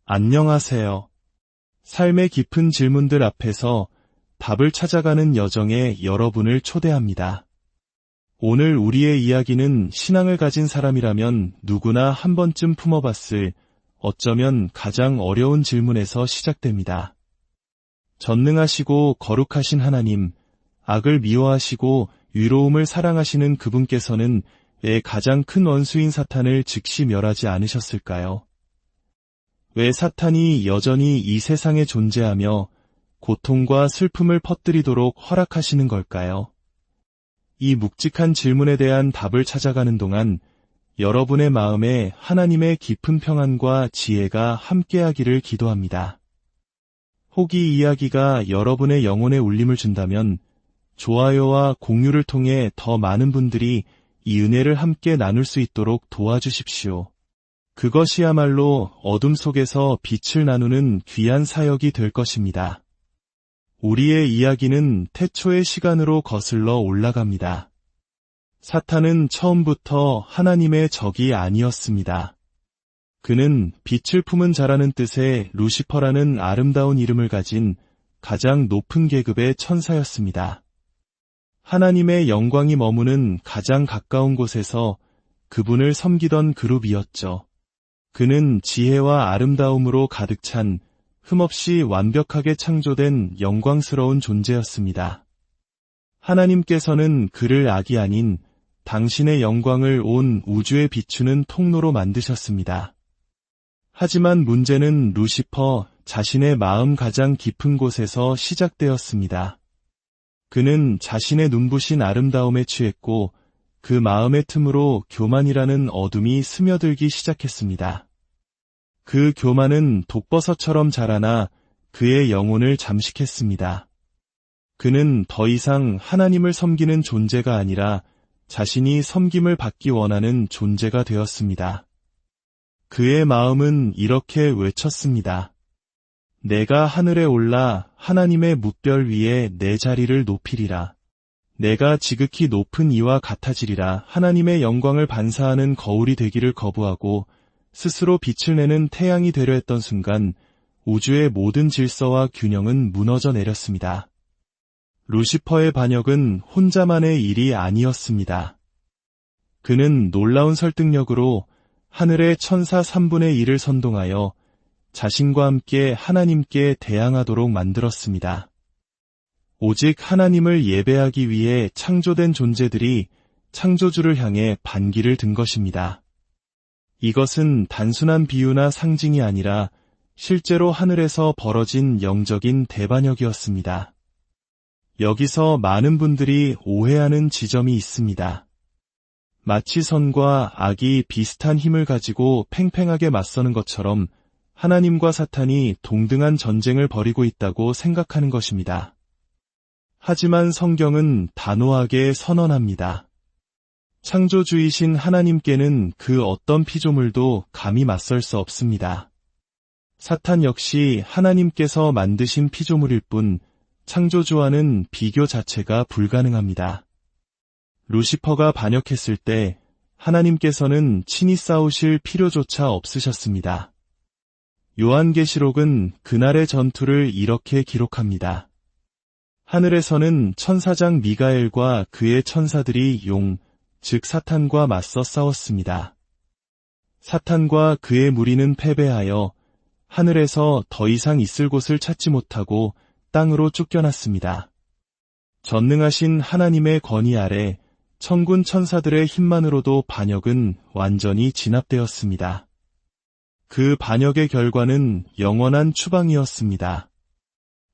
안녕하세요. 삶의 깊은 질문들 앞에서 답을 찾아가는 여정에 여러분을 초대합니다. 오늘 우리의 이야기는 신앙을 가진 사람이라면 누구나 한 번쯤 품어봤을 어쩌면 가장 어려운 질문에서 시작됩니다. 전능하시고 거룩하신 하나님, 악을 미워하시고 위로움을 사랑하시는 그분께서는 왜 가장 큰 원수인 사탄을 즉시 멸하지 않으셨을까요? 왜 사탄이 여전히 이 세상에 존재하며 고통과 슬픔을 퍼뜨리도록 허락하시는 걸까요? 이 묵직한 질문에 대한 답을 찾아가는 동안 여러분의 마음에 하나님의 깊은 평안과 지혜가 함께하기를 기도합니다. 혹 이 이야기가 여러분의 영혼에 울림을 준다면 좋아요와 공유를 통해 더 많은 분들이 이 은혜를 함께 나눌 수 있도록 도와주십시오. 그것이야말로 어둠 속에서 빛을 나누는 귀한 사역이 될 것입니다. 우리의 이야기는 태초의 시간으로 거슬러 올라갑니다. 사탄은 처음부터 하나님의 적이 아니었습니다. 그는 빛을 품은 자라는 뜻의 루시퍼라는 아름다운 이름을 가진 가장 높은 계급의 천사였습니다. 하나님의 영광이 머무는 가장 가까운 곳에서 그분을 섬기던 그룹이었죠. 그는 지혜와 아름다움으로 가득 찬 흠없이 완벽하게 창조된 영광스러운 존재였습니다. 하나님께서는 그를 악이 아닌 당신의 영광을 온 우주에 비추는 통로로 만드셨습니다. 하지만 문제는 루시퍼 자신의 마음 가장 깊은 곳에서 시작되었습니다. 그는 자신의 눈부신 아름다움에 취했고 그 마음의 틈으로 교만이라는 어둠이 스며들기 시작했습니다. 그 교만은 독버섯처럼 자라나 그의 영혼을 잠식했습니다. 그는 더 이상 하나님을 섬기는 존재가 아니라 자신이 섬김을 받기 원하는 존재가 되었습니다. 그의 마음은 이렇게 외쳤습니다. 내가 하늘에 올라 하나님의 뭇별 위에 내 자리를 높이리라. 내가 지극히 높은 이와 같아지리라. 하나님의 영광을 반사하는 거울이 되기를 거부하고 스스로 빛을 내는 태양이 되려 했던 순간 우주의 모든 질서와 균형은 무너져 내렸습니다. 루시퍼의 반역은 혼자만의 일이 아니었습니다. 그는 놀라운 설득력으로 하늘의 천사 3분의 1을 선동하여 자신과 함께 하나님께 대항하도록 만들었습니다. 오직 하나님을 예배하기 위해 창조된 존재들이 창조주를 향해 반기를 든 것입니다. 이것은 단순한 비유나 상징이 아니라 실제로 하늘에서 벌어진 영적인 대반역이었습니다. 여기서 많은 분들이 오해하는 지점이 있습니다. 마치 선과 악이 비슷한 힘을 가지고 팽팽하게 맞서는 것처럼 하나님과 사탄이 동등한 전쟁을 벌이고 있다고 생각하는 것입니다. 하지만 성경은 단호하게 선언합니다. 창조주이신 하나님께는 그 어떤 피조물도 감히 맞설 수 없습니다. 사탄 역시 하나님께서 만드신 피조물일 뿐 창조주와는 비교 자체가 불가능합니다. 루시퍼가 반역했을 때 하나님께서는 친히 싸우실 필요조차 없으셨습니다. 요한계시록은 그날의 전투를 이렇게 기록합니다. 하늘에서는 천사장 미가엘과 그의 천사들이 즉 사탄과 맞서 싸웠습니다. 사탄과 그의 무리는 패배하여 하늘에서 더 이상 있을 곳을 찾지 못하고 땅으로 쫓겨났습니다. 전능하신 하나님의 권위 아래 천군 천사들의 힘만으로도 반역은 완전히 진압되었습니다. 그 반역의 결과는 영원한 추방이었습니다.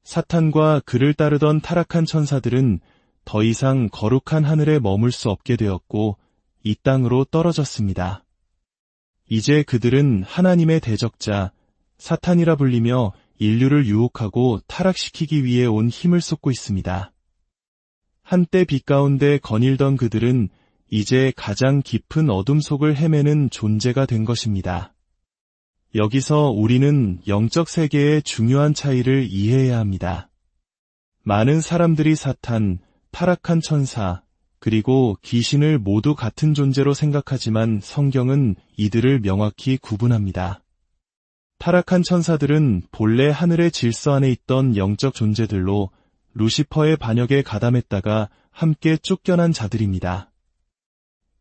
사탄과 그를 따르던 타락한 천사들은 더 이상 거룩한 하늘에 머물 수 없게 되었고 이 땅으로 떨어졌습니다. 이제 그들은 하나님의 대적자, 사탄이라 불리며 인류를 유혹하고 타락시키기 위해 온 힘을 쏟고 있습니다. 한때 빛 가운데 거닐던 그들은 이제 가장 깊은 어둠 속을 헤매는 존재가 된 것입니다. 여기서 우리는 영적 세계의 중요한 차이를 이해해야 합니다. 많은 사람들이 사탄, 타락한 천사, 그리고 귀신을 모두 같은 존재로 생각하지만 성경은 이들을 명확히 구분합니다. 타락한 천사들은 본래 하늘의 질서 안에 있던 영적 존재들로 루시퍼의 반역에 가담했다가 함께 쫓겨난 자들입니다.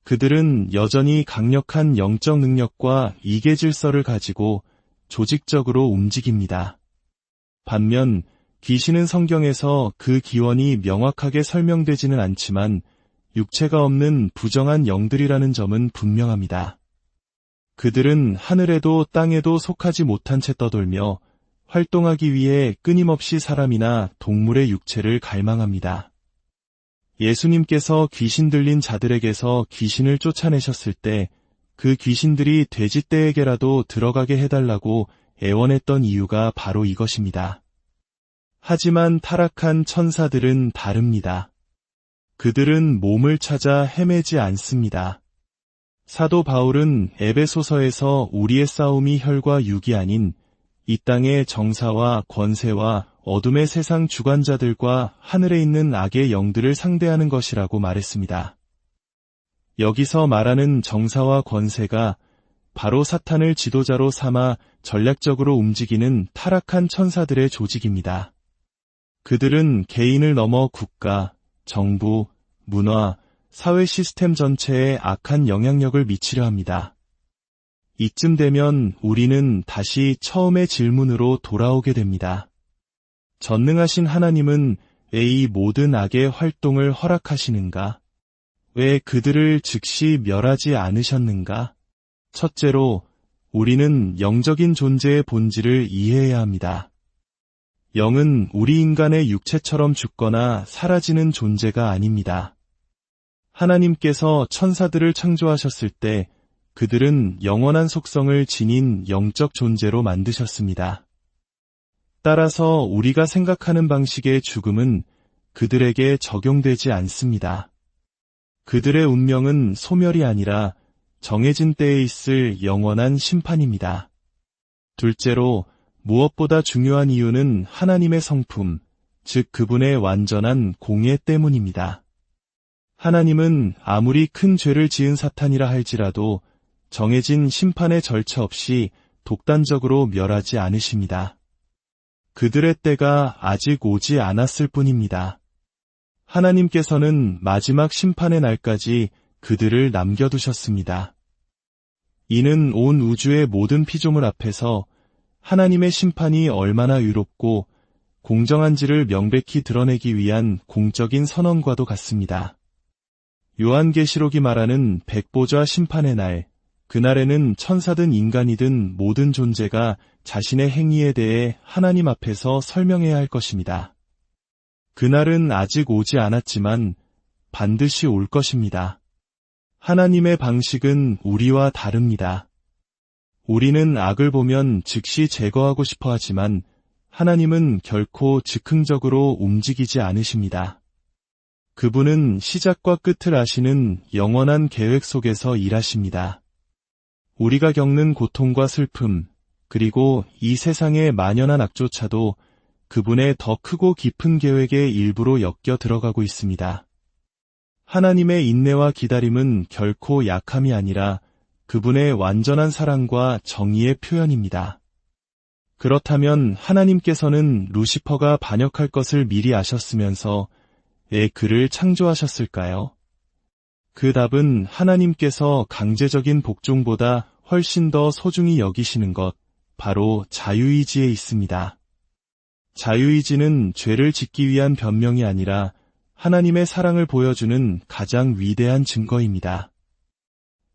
그들은 여전히 강력한 영적 능력과 이계 질서를 가지고 조직적으로 움직입니다. 반면 귀신은 성경에서 그 기원이 명확하게 설명되지는 않지만 육체가 없는 부정한 영들이라는 점은 분명합니다. 그들은 하늘에도 땅에도 속하지 못한 채 떠돌며 활동하기 위해 끊임없이 사람이나 동물의 육체를 갈망합니다. 예수님께서 귀신 들린 자들에게서 귀신을 쫓아내셨을 때 그 귀신들이 돼지떼에게라도 들어가게 해달라고 애원했던 이유가 바로 이것입니다. 하지만 타락한 천사들은 다릅니다. 그들은 몸을 찾아 헤매지 않습니다. 사도 바울은 에베소서에서 우리의 싸움이 혈과 육이 아닌 이 땅의 정사와 권세와 어둠의 세상 주관자들과 하늘에 있는 악의 영들을 상대하는 것이라고 말했습니다. 여기서 말하는 정사와 권세가 바로 사탄을 지도자로 삼아 전략적으로 움직이는 타락한 천사들의 조직입니다. 그들은 개인을 넘어 국가, 정부, 문화, 사회 시스템 전체에 악한 영향력을 미치려 합니다. 이쯤 되면 우리는 다시 처음의 질문으로 돌아오게 됩니다. 전능하신 하나님은 왜 이 모든 악의 활동을 허락하시는가? 왜 그들을 즉시 멸하지 않으셨는가? 첫째로, 우리는 영적인 존재의 본질을 이해해야 합니다. 영은 우리 인간의 육체처럼 죽거나 사라지는 존재가 아닙니다. 하나님께서 천사들을 창조하셨을 때 그들은 영원한 속성을 지닌 영적 존재로 만드셨습니다. 따라서 우리가 생각하는 방식의 죽음은 그들에게 적용되지 않습니다. 그들의 운명은 소멸이 아니라 정해진 때에 있을 영원한 심판입니다. 둘째로, 무엇보다 중요한 이유는 하나님의 성품, 즉 그분의 완전한 공의 때문입니다. 하나님은 아무리 큰 죄를 지은 사탄이라 할지라도 정해진 심판의 절차 없이 독단적으로 멸하지 않으십니다. 그들의 때가 아직 오지 않았을 뿐입니다. 하나님께서는 마지막 심판의 날까지 그들을 남겨두셨습니다. 이는 온 우주의 모든 피조물 앞에서 하나님의 심판이 얼마나 의롭고 공정한지를 명백히 드러내기 위한 공적인 선언과도 같습니다. 요한계시록이 말하는 백보좌 심판의 날, 그날에는 천사든 인간이든 모든 존재가 자신의 행위에 대해 하나님 앞에서 설명해야 할 것입니다. 그날은 아직 오지 않았지만 반드시 올 것입니다. 하나님의 방식은 우리와 다릅니다. 우리는 악을 보면 즉시 제거하고 싶어 하지만 하나님은 결코 즉흥적으로 움직이지 않으십니다. 그분은 시작과 끝을 아시는 영원한 계획 속에서 일하십니다. 우리가 겪는 고통과 슬픔, 그리고 이 세상의 만연한 악조차도 그분의 더 크고 깊은 계획의 일부로 엮여 들어가고 있습니다. 하나님의 인내와 기다림은 결코 약함이 아니라 그분의 완전한 사랑과 정의의 표현입니다. 그렇다면 하나님께서는 루시퍼가 반역할 것을 미리 아셨으면서 왜 그를 창조하셨을까요? 그 답은 하나님께서 강제적인 복종보다 훨씬 더 소중히 여기시는 것, 바로 자유의지에 있습니다. 자유의지는 죄를 짓기 위한 변명이 아니라 하나님의 사랑을 보여주는 가장 위대한 증거입니다.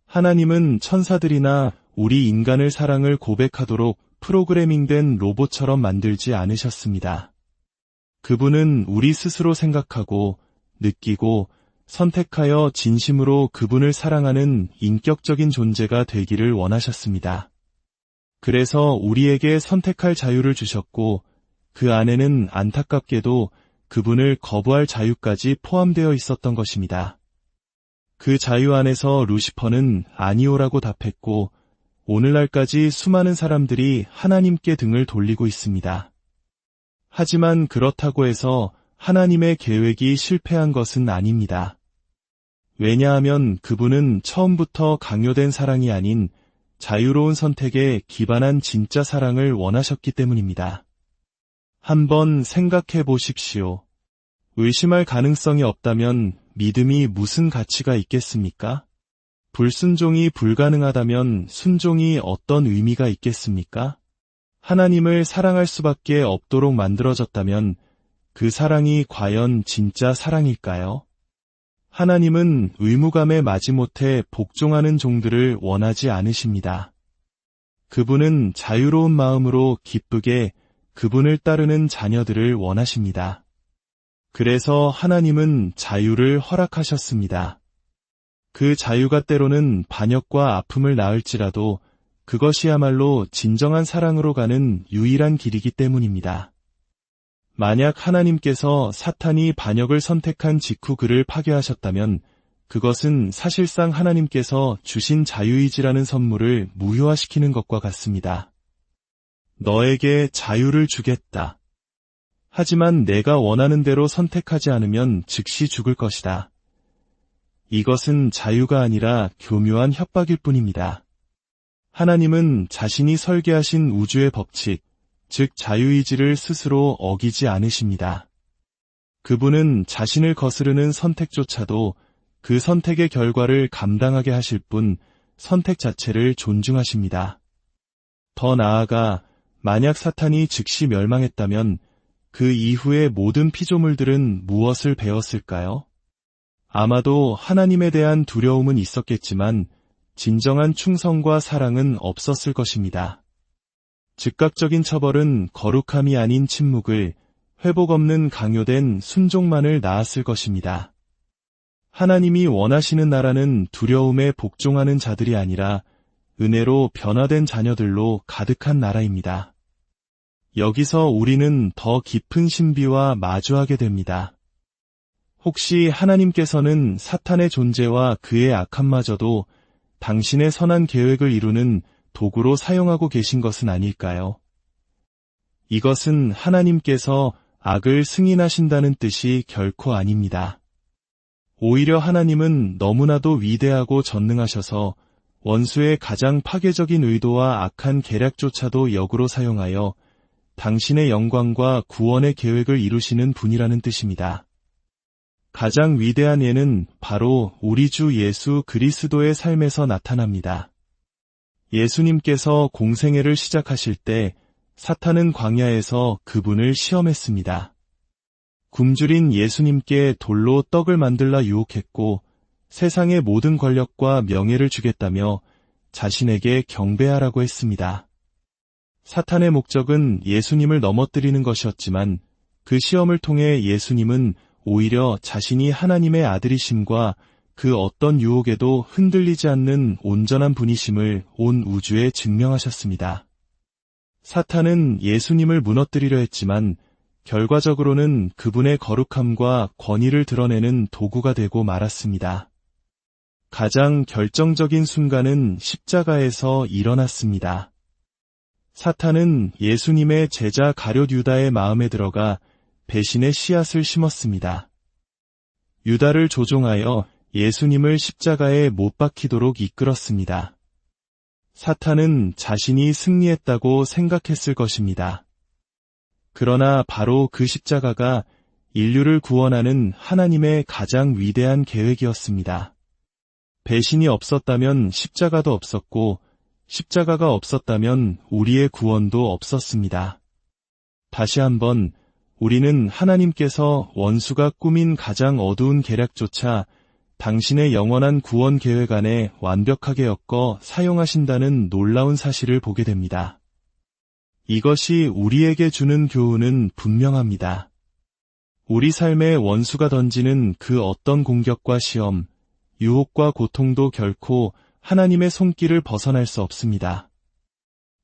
하나님은 천사들이나 우리 인간을 사랑을 고백하도록 프로그래밍된 로봇처럼 만들지 않으셨습니다. 그분은 우리 스스로 생각하고 느끼고 선택하여 진심으로 그분을 사랑하는 인격적인 존재가 되기를 원하셨습니다. 그래서 우리에게 선택할 자유를 주셨고 그 안에는 안타깝게도 그분을 거부할 자유까지 포함되어 있었던 것입니다. 그 자유 안에서 루시퍼는 아니오라고 답했고 오늘날까지 수많은 사람들이 하나님께 등을 돌리고 있습니다. 하지만 그렇다고 해서 하나님의 계획이 실패한 것은 아닙니다. 왜냐하면 그분은 처음부터 강요된 사랑이 아닌 자유로운 선택에 기반한 진짜 사랑을 원하셨기 때문입니다. 한번 생각해 보십시오. 의심할 가능성이 없다면 믿음이 무슨 가치가 있겠습니까? 불순종이 불가능하다면 순종이 어떤 의미가 있겠습니까? 하나님을 사랑할 수밖에 없도록 만들어졌다면 그 사랑이 과연 진짜 사랑일까요? 하나님은 의무감에 마지못해 복종하는 종들을 원하지 않으십니다. 그분은 자유로운 마음으로 기쁘게 그분을 따르는 자녀들을 원하십니다. 그래서 하나님은 자유를 허락하셨습니다. 그 자유가 때로는 반역과 아픔을 낳을지라도 그것이야말로 진정한 사랑으로 가는 유일한 길이기 때문입니다. 만약 하나님께서 사탄이 반역을 선택한 직후 그를 파괴하셨다면 그것은 사실상 하나님께서 주신 자유의지라는 선물을 무효화시키는 것과 같습니다. 너에게 자유를 주겠다. 하지만 내가 원하는 대로 선택하지 않으면 즉시 죽을 것이다. 이것은 자유가 아니라 교묘한 협박일 뿐입니다. 하나님은 자신이 설계하신 우주의 법칙, 즉 자유의지를 스스로 어기지 않으십니다. 그분은 자신을 거스르는 선택조차도 그 선택의 결과를 감당하게 하실 뿐 선택 자체를 존중하십니다. 더 나아가 만약 사탄이 즉시 멸망했다면 그 이후의 모든 피조물들은 무엇을 배웠을까요? 아마도 하나님에 대한 두려움은 있었겠지만 진정한 충성과 사랑은 없었을 것입니다. 즉각적인 처벌은 거룩함이 아닌 침묵을, 회복 없는 강요된 순종만을 낳았을 것입니다. 하나님이 원하시는 나라는 두려움에 복종하는 자들이 아니라 은혜로 변화된 자녀들로 가득한 나라입니다. 여기서 우리는 더 깊은 신비와 마주하게 됩니다. 혹시 하나님께서는 사탄의 존재와 그의 악함마저도 당신의 선한 계획을 이루는 도구로 사용하고 계신 것은 아닐까요? 이것은 하나님께서 악을 승인하신다는 뜻이 결코 아닙니다. 오히려 하나님은 너무나도 위대하고 전능하셔서 원수의 가장 파괴적인 의도와 악한 계략조차도 역으로 사용하여 당신의 영광과 구원의 계획을 이루시는 분이라는 뜻입니다. 가장 위대한 예는 바로 우리 주 예수 그리스도의 삶에서 나타납니다. 예수님께서 공생애를 시작하실 때 사탄은 광야에서 그분을 시험했습니다. 굶주린 예수님께 돌로 떡을 만들라 유혹했고 세상의 모든 권력과 명예를 주겠다며 자신에게 경배하라고 했습니다. 사탄의 목적은 예수님을 넘어뜨리는 것이었지만 그 시험을 통해 예수님은 오히려 자신이 하나님의 아들이심과 그 어떤 유혹에도 흔들리지 않는 온전한 분이심을 온 우주에 증명하셨습니다. 사탄은 예수님을 무너뜨리려 했지만 결과적으로는 그분의 거룩함과 권위를 드러내는 도구가 되고 말았습니다. 가장 결정적인 순간은 십자가에서 일어났습니다. 사탄은 예수님의 제자 가룟 유다의 마음에 들어가 배신의 씨앗을 심었습니다. 유다를 조종하여 예수님을 십자가에 못 박히도록 이끌었습니다. 사탄은 자신이 승리했다고 생각했을 것입니다. 그러나 바로 그 십자가가 인류를 구원하는 하나님의 가장 위대한 계획이었습니다. 배신이 없었다면 십자가도 없었고 십자가가 없었다면 우리의 구원도 없었습니다. 다시 한번 우리는 하나님께서 원수가 꾸민 가장 어두운 계략조차 당신의 영원한 구원 계획 안에 완벽하게 엮어 사용하신다는 놀라운 사실을 보게 됩니다. 이것이 우리에게 주는 교훈은 분명합니다. 우리 삶에 원수가 던지는 그 어떤 공격과 시험, 유혹과 고통도 결코 하나님의 손길을 벗어날 수 없습니다.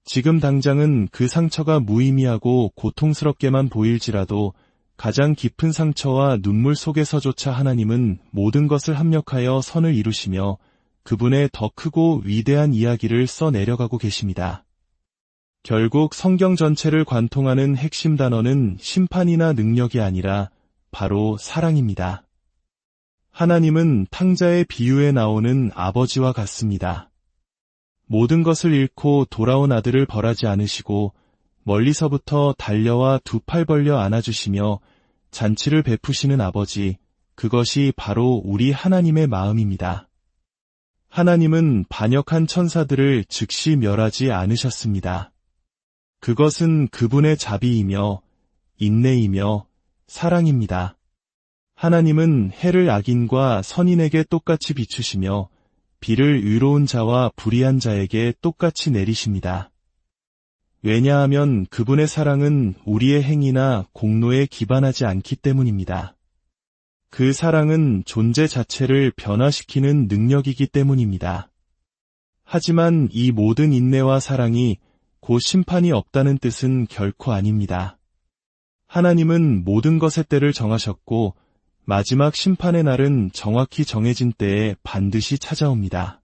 지금 당장은 그 상처가 무의미하고 고통스럽게만 보일지라도 가장 깊은 상처와 눈물 속에서조차 하나님은 모든 것을 합력하여 선을 이루시며 그분의 더 크고 위대한 이야기를 써내려가고 계십니다. 결국 성경 전체를 관통하는 핵심 단어는 심판이나 능력이 아니라 바로 사랑입니다. 하나님은 탕자의 비유에 나오는 아버지와 같습니다. 모든 것을 잃고 돌아온 아들을 벌하지 않으시고 멀리서부터 달려와 두 팔 벌려 안아주시며 잔치를 베푸시는 아버지, 그것이 바로 우리 하나님의 마음입니다. 하나님은 반역한 천사들을 즉시 멸하지 않으셨습니다. 그것은 그분의 자비이며 인내이며 사랑입니다. 하나님은 해를 악인과 선인에게 똑같이 비추시며 비를 의로운 자와 불의한 자에게 똑같이 내리십니다. 왜냐하면 그분의 사랑은 우리의 행위나 공로에 기반하지 않기 때문입니다. 그 사랑은 존재 자체를 변화시키는 능력이기 때문입니다. 하지만 이 모든 인내와 사랑이 곧 심판이 없다는 뜻은 결코 아닙니다. 하나님은 모든 것의 때를 정하셨고 마지막 심판의 날은 정확히 정해진 때에 반드시 찾아옵니다.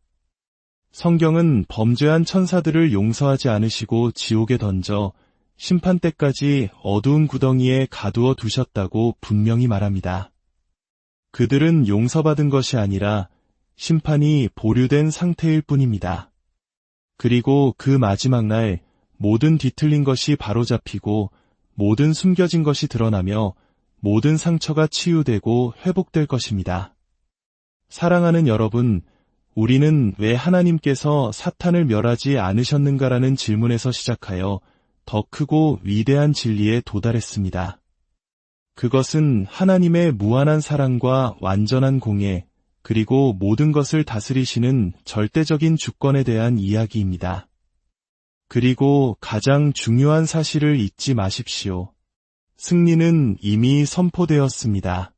성경은 범죄한 천사들을 용서하지 않으시고 지옥에 던져 심판 때까지 어두운 구덩이에 가두어 두셨다고 분명히 말합니다. 그들은 용서받은 것이 아니라 심판이 보류된 상태일 뿐입니다. 그리고 그 마지막 날 모든 뒤틀린 것이 바로잡히고 모든 숨겨진 것이 드러나며 모든 상처가 치유되고 회복될 것입니다. 사랑하는 여러분, 우리는 왜 하나님께서 사탄을 멸하지 않으셨는가라는 질문에서 시작하여 더 크고 위대한 진리에 도달했습니다. 그것은 하나님의 무한한 사랑과 완전한 공의, 그리고 모든 것을 다스리시는 절대적인 주권에 대한 이야기입니다. 그리고 가장 중요한 사실을 잊지 마십시오. 승리는 이미 선포되었습니다.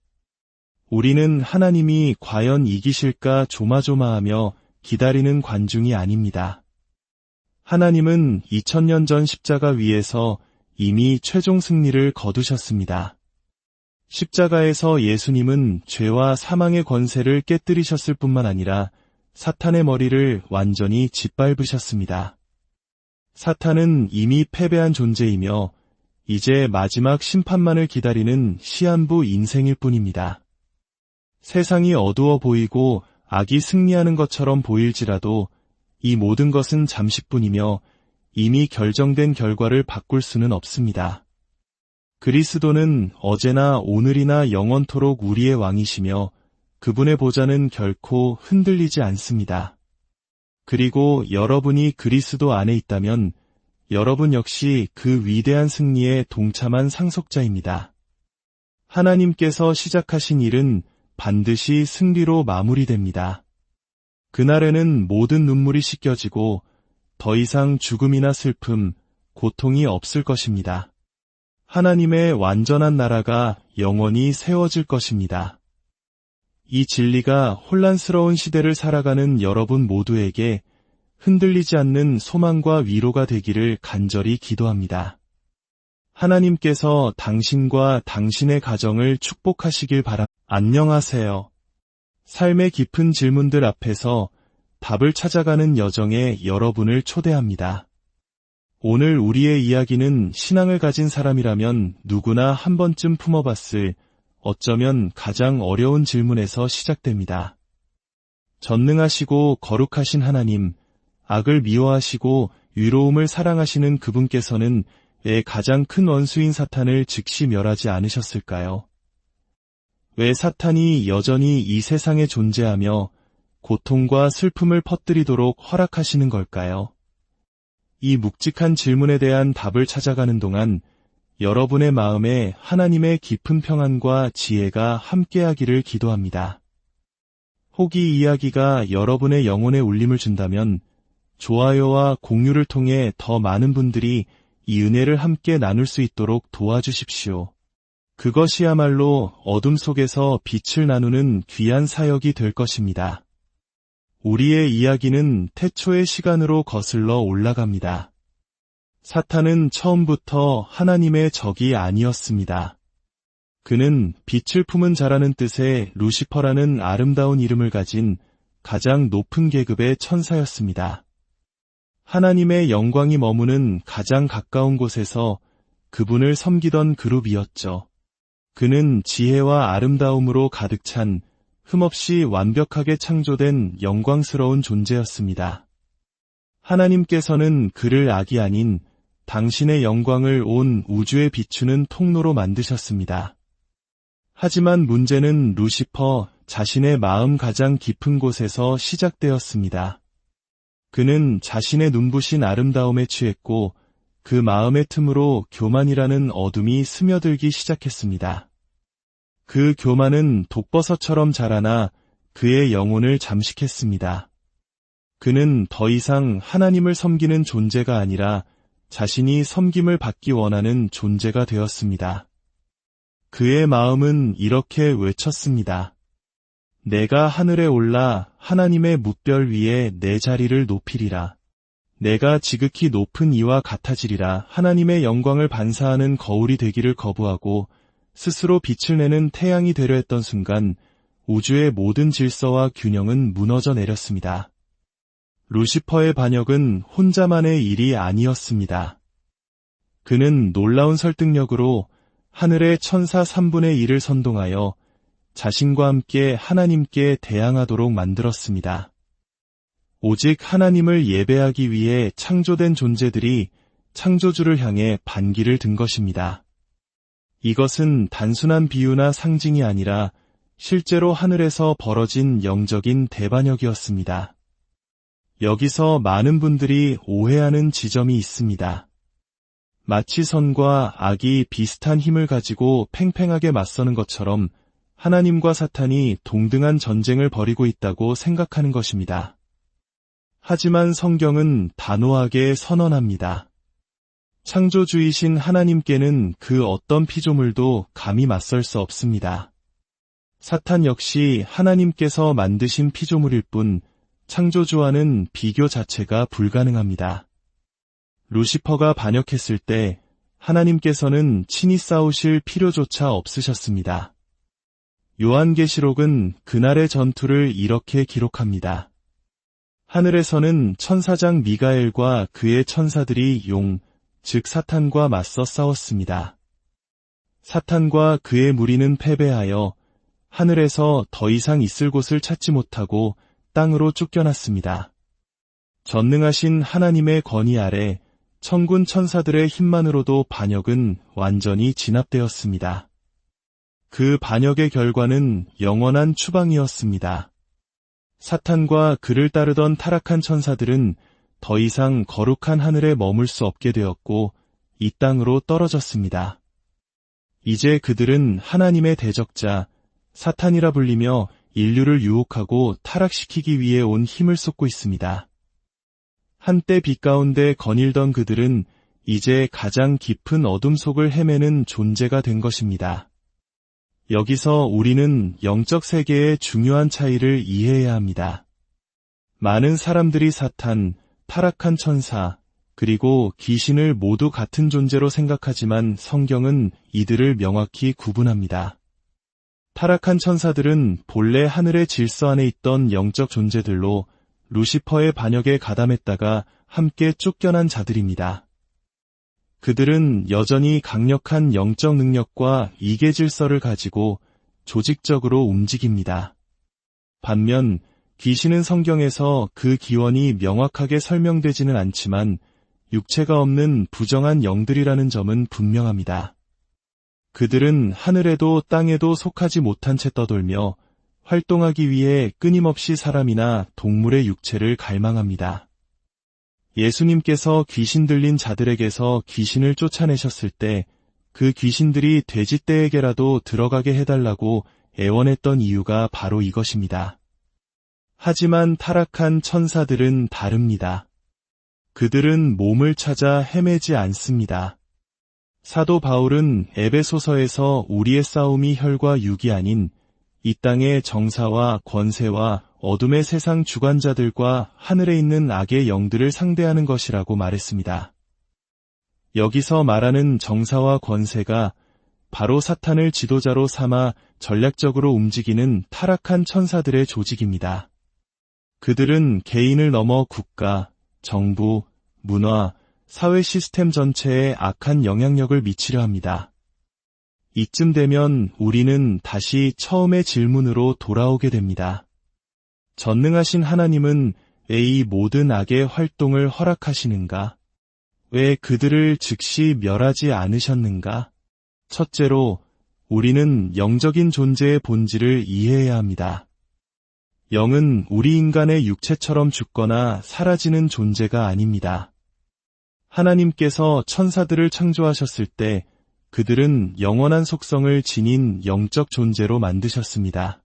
우리는 하나님이 과연 이기실까 조마조마하며 기다리는 관중이 아닙니다. 하나님은 2000년 전 십자가 위에서 이미 최종 승리를 거두셨습니다. 십자가에서 예수님은 죄와 사망의 권세를 깨뜨리셨을 뿐만 아니라 사탄의 머리를 완전히 짓밟으셨습니다. 사탄은 이미 패배한 존재이며 이제 마지막 심판만을 기다리는 시한부 인생일 뿐입니다. 세상이 어두워 보이고 악이 승리하는 것처럼 보일지라도 이 모든 것은 잠시뿐이며 이미 결정된 결과를 바꿀 수는 없습니다. 그리스도는 어제나 오늘이나 영원토록 우리의 왕이시며 그분의 보좌는 결코 흔들리지 않습니다. 그리고 여러분이 그리스도 안에 있다면 여러분 역시 그 위대한 승리에 동참한 상속자입니다. 하나님께서 시작하신 일은 반드시 승리로 마무리됩니다. 그날에는 모든 눈물이 씻겨지고 더 이상 죽음이나 슬픔, 고통이 없을 것입니다. 하나님의 완전한 나라가 영원히 세워질 것입니다. 이 진리가 혼란스러운 시대를 살아가는 여러분 모두에게 흔들리지 않는 소망과 위로가 되기를 간절히 기도합니다. 하나님께서 당신과 당신의 가정을 축복하시길 바랍니다. 안녕하세요. 삶의 깊은 질문들 앞에서 답을 찾아가는 여정에 여러분을 초대합니다. 오늘 우리의 이야기는 신앙을 가진 사람이라면 누구나 한 번쯤 품어봤을 어쩌면 가장 어려운 질문에서 시작됩니다. 전능하시고 거룩하신 하나님, 악을 미워하시고 위로움을 사랑하시는 그분께서는 왜 가장 큰 원수인 사탄을 즉시 멸하지 않으셨을까요? 왜 사탄이 여전히 이 세상에 존재하며 고통과 슬픔을 퍼뜨리도록 허락하시는 걸까요? 이 묵직한 질문에 대한 답을 찾아가는 동안 여러분의 마음에 하나님의 깊은 평안과 지혜가 함께하기를 기도합니다. 혹이 이야기가 여러분의 영혼에 울림을 준다면 좋아요와 공유를 통해 더 많은 분들이 이 은혜를 함께 나눌 수 있도록 도와주십시오. 그것이야말로 어둠 속에서 빛을 나누는 귀한 사역이 될 것입니다. 우리의 이야기는 태초의 시간으로 거슬러 올라갑니다. 사탄은 처음부터 하나님의 적이 아니었습니다. 그는 빛을 품은 자라는 뜻의 루시퍼라는 아름다운 이름을 가진 가장 높은 계급의 천사였습니다. 하나님의 영광이 머무는 가장 가까운 곳에서 그분을 섬기던 그룹이었죠. 그는 지혜와 아름다움으로 가득 찬 흠없이 완벽하게 창조된 영광스러운 존재였습니다. 하나님께서는 그를 악이 아닌 당신의 영광을 온 우주에 비추는 통로로 만드셨습니다. 하지만 문제는 루시퍼 자신의 마음 가장 깊은 곳에서 시작되었습니다. 그는 자신의 눈부신 아름다움에 취했고 그 마음의 틈으로 교만이라는 어둠이 스며들기 시작했습니다. 그 교만은 독버섯처럼 자라나 그의 영혼을 잠식했습니다. 그는 더 이상 하나님을 섬기는 존재가 아니라 자신이 섬김을 받기 원하는 존재가 되었습니다. 그의 마음은 이렇게 외쳤습니다. 내가 하늘에 올라 하나님의 뭇별 위에 내 자리를 높이리라. 내가 지극히 높은 이와 같아지리라. 하나님의 영광을 반사하는 거울이 되기를 거부하고 스스로 빛을 내는 태양이 되려 했던 순간 우주의 모든 질서와 균형은 무너져 내렸습니다. 루시퍼의 반역은 혼자만의 일이 아니었습니다. 그는 놀라운 설득력으로 하늘의 천사 3분의 1을 선동하여 자신과 함께 하나님께 대항하도록 만들었습니다. 오직 하나님을 예배하기 위해 창조된 존재들이 창조주를 향해 반기를 든 것입니다. 이것은 단순한 비유나 상징이 아니라 실제로 하늘에서 벌어진 영적인 대반역이었습니다. 여기서 많은 분들이 오해하는 지점이 있습니다. 마치 선과 악이 비슷한 힘을 가지고 팽팽하게 맞서는 것처럼 하나님과 사탄이 동등한 전쟁을 벌이고 있다고 생각하는 것입니다. 하지만 성경은 단호하게 선언합니다. 창조주이신 하나님께는 그 어떤 피조물도 감히 맞설 수 없습니다. 사탄 역시 하나님께서 만드신 피조물일 뿐 창조주와는 비교 자체가 불가능합니다. 루시퍼가 반역했을 때 하나님께서는 친히 싸우실 필요조차 없으셨습니다. 요한계시록은 그날의 전투를 이렇게 기록합니다. 하늘에서는 천사장 미가엘과 그의 천사들이 즉 사탄과 맞서 싸웠습니다. 사탄과 그의 무리는 패배하여 하늘에서 더 이상 있을 곳을 찾지 못하고 땅으로 쫓겨났습니다. 전능하신 하나님의 권위 아래 천군 천사들의 힘만으로도 반역은 완전히 진압되었습니다. 그 반역의 결과는 영원한 추방이었습니다. 사탄과 그를 따르던 타락한 천사들은 더 이상 거룩한 하늘에 머물 수 없게 되었고 이 땅으로 떨어졌습니다. 이제 그들은 하나님의 대적자, 사탄이라 불리며 인류를 유혹하고 타락시키기 위해 온 힘을 쏟고 있습니다. 한때 빛 가운데 거닐던 그들은 이제 가장 깊은 어둠 속을 헤매는 존재가 된 것입니다. 여기서 우리는 영적 세계의 중요한 차이를 이해해야 합니다. 많은 사람들이 사탄, 타락한 천사, 그리고 귀신을 모두 같은 존재로 생각하지만 성경은 이들을 명확히 구분합니다. 타락한 천사들은 본래 하늘의 질서 안에 있던 영적 존재들로 루시퍼의 반역에 가담했다가 함께 쫓겨난 자들입니다. 그들은 여전히 강력한 영적 능력과 이계 질서를 가지고 조직적으로 움직입니다. 반면 귀신은 성경에서 그 기원이 명확하게 설명되지는 않지만 육체가 없는 부정한 영들이라는 점은 분명합니다. 그들은 하늘에도 땅에도 속하지 못한 채 떠돌며 활동하기 위해 끊임없이 사람이나 동물의 육체를 갈망합니다. 예수님께서 귀신 들린 자들에게서 귀신을 쫓아내셨을 때 그 귀신들이 돼지떼에게라도 들어가게 해달라고 애원했던 이유가 바로 이것입니다. 하지만 타락한 천사들은 다릅니다. 그들은 몸을 찾아 헤매지 않습니다. 사도 바울은 에베소서에서 우리의 싸움이 혈과 육이 아닌 이 땅의 정사와 권세와 어둠의 세상 주관자들과 하늘에 있는 악의 영들을 상대하는 것이라고 말했습니다. 여기서 말하는 정사와 권세가 바로 사탄을 지도자로 삼아 전략적으로 움직이는 타락한 천사들의 조직입니다. 그들은 개인을 넘어 국가, 정부, 문화, 사회 시스템 전체에 악한 영향력을 미치려 합니다. 이쯤 되면 우리는 다시 처음의 질문으로 돌아오게 됩니다. 전능하신 하나님은 왜 이 모든 악의 활동을 허락하시는가? 왜 그들을 즉시 멸하지 않으셨는가? 첫째로, 우리는 영적인 존재의 본질을 이해해야 합니다. 영은 우리 인간의 육체처럼 죽거나 사라지는 존재가 아닙니다. 하나님께서 천사들을 창조하셨을 때 그들은 영원한 속성을 지닌 영적 존재로 만드셨습니다.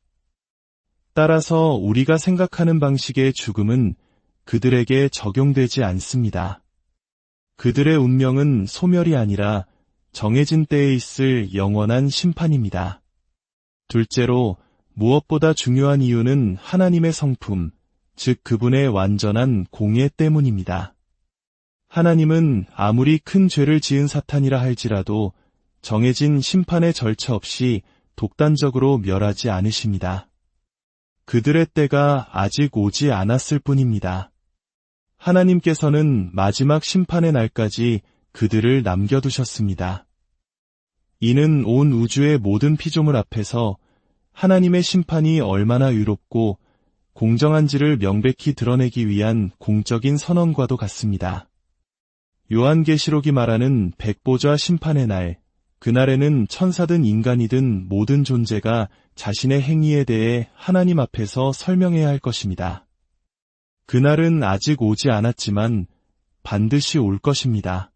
따라서 우리가 생각하는 방식의 죽음은 그들에게 적용되지 않습니다. 그들의 운명은 소멸이 아니라 정해진 때에 있을 영원한 심판입니다. 둘째로, 무엇보다 중요한 이유는 하나님의 성품, 즉 그분의 완전한 공의 때문입니다. 하나님은 아무리 큰 죄를 지은 사탄이라 할지라도 정해진 심판의 절차 없이 독단적으로 멸하지 않으십니다. 그들의 때가 아직 오지 않았을 뿐입니다. 하나님께서는 마지막 심판의 날까지 그들을 남겨두셨습니다. 이는 온 우주의 모든 피조물 앞에서 하나님의 심판이 얼마나 의롭고 공정한지를 명백히 드러내기 위한 공적인 선언과도 같습니다. 요한계시록이 말하는 백보좌 심판의 날, 그날에는 천사든 인간이든 모든 존재가 자신의 행위에 대해 하나님 앞에서 설명해야 할 것입니다. 그날은 아직 오지 않았지만 반드시 올 것입니다.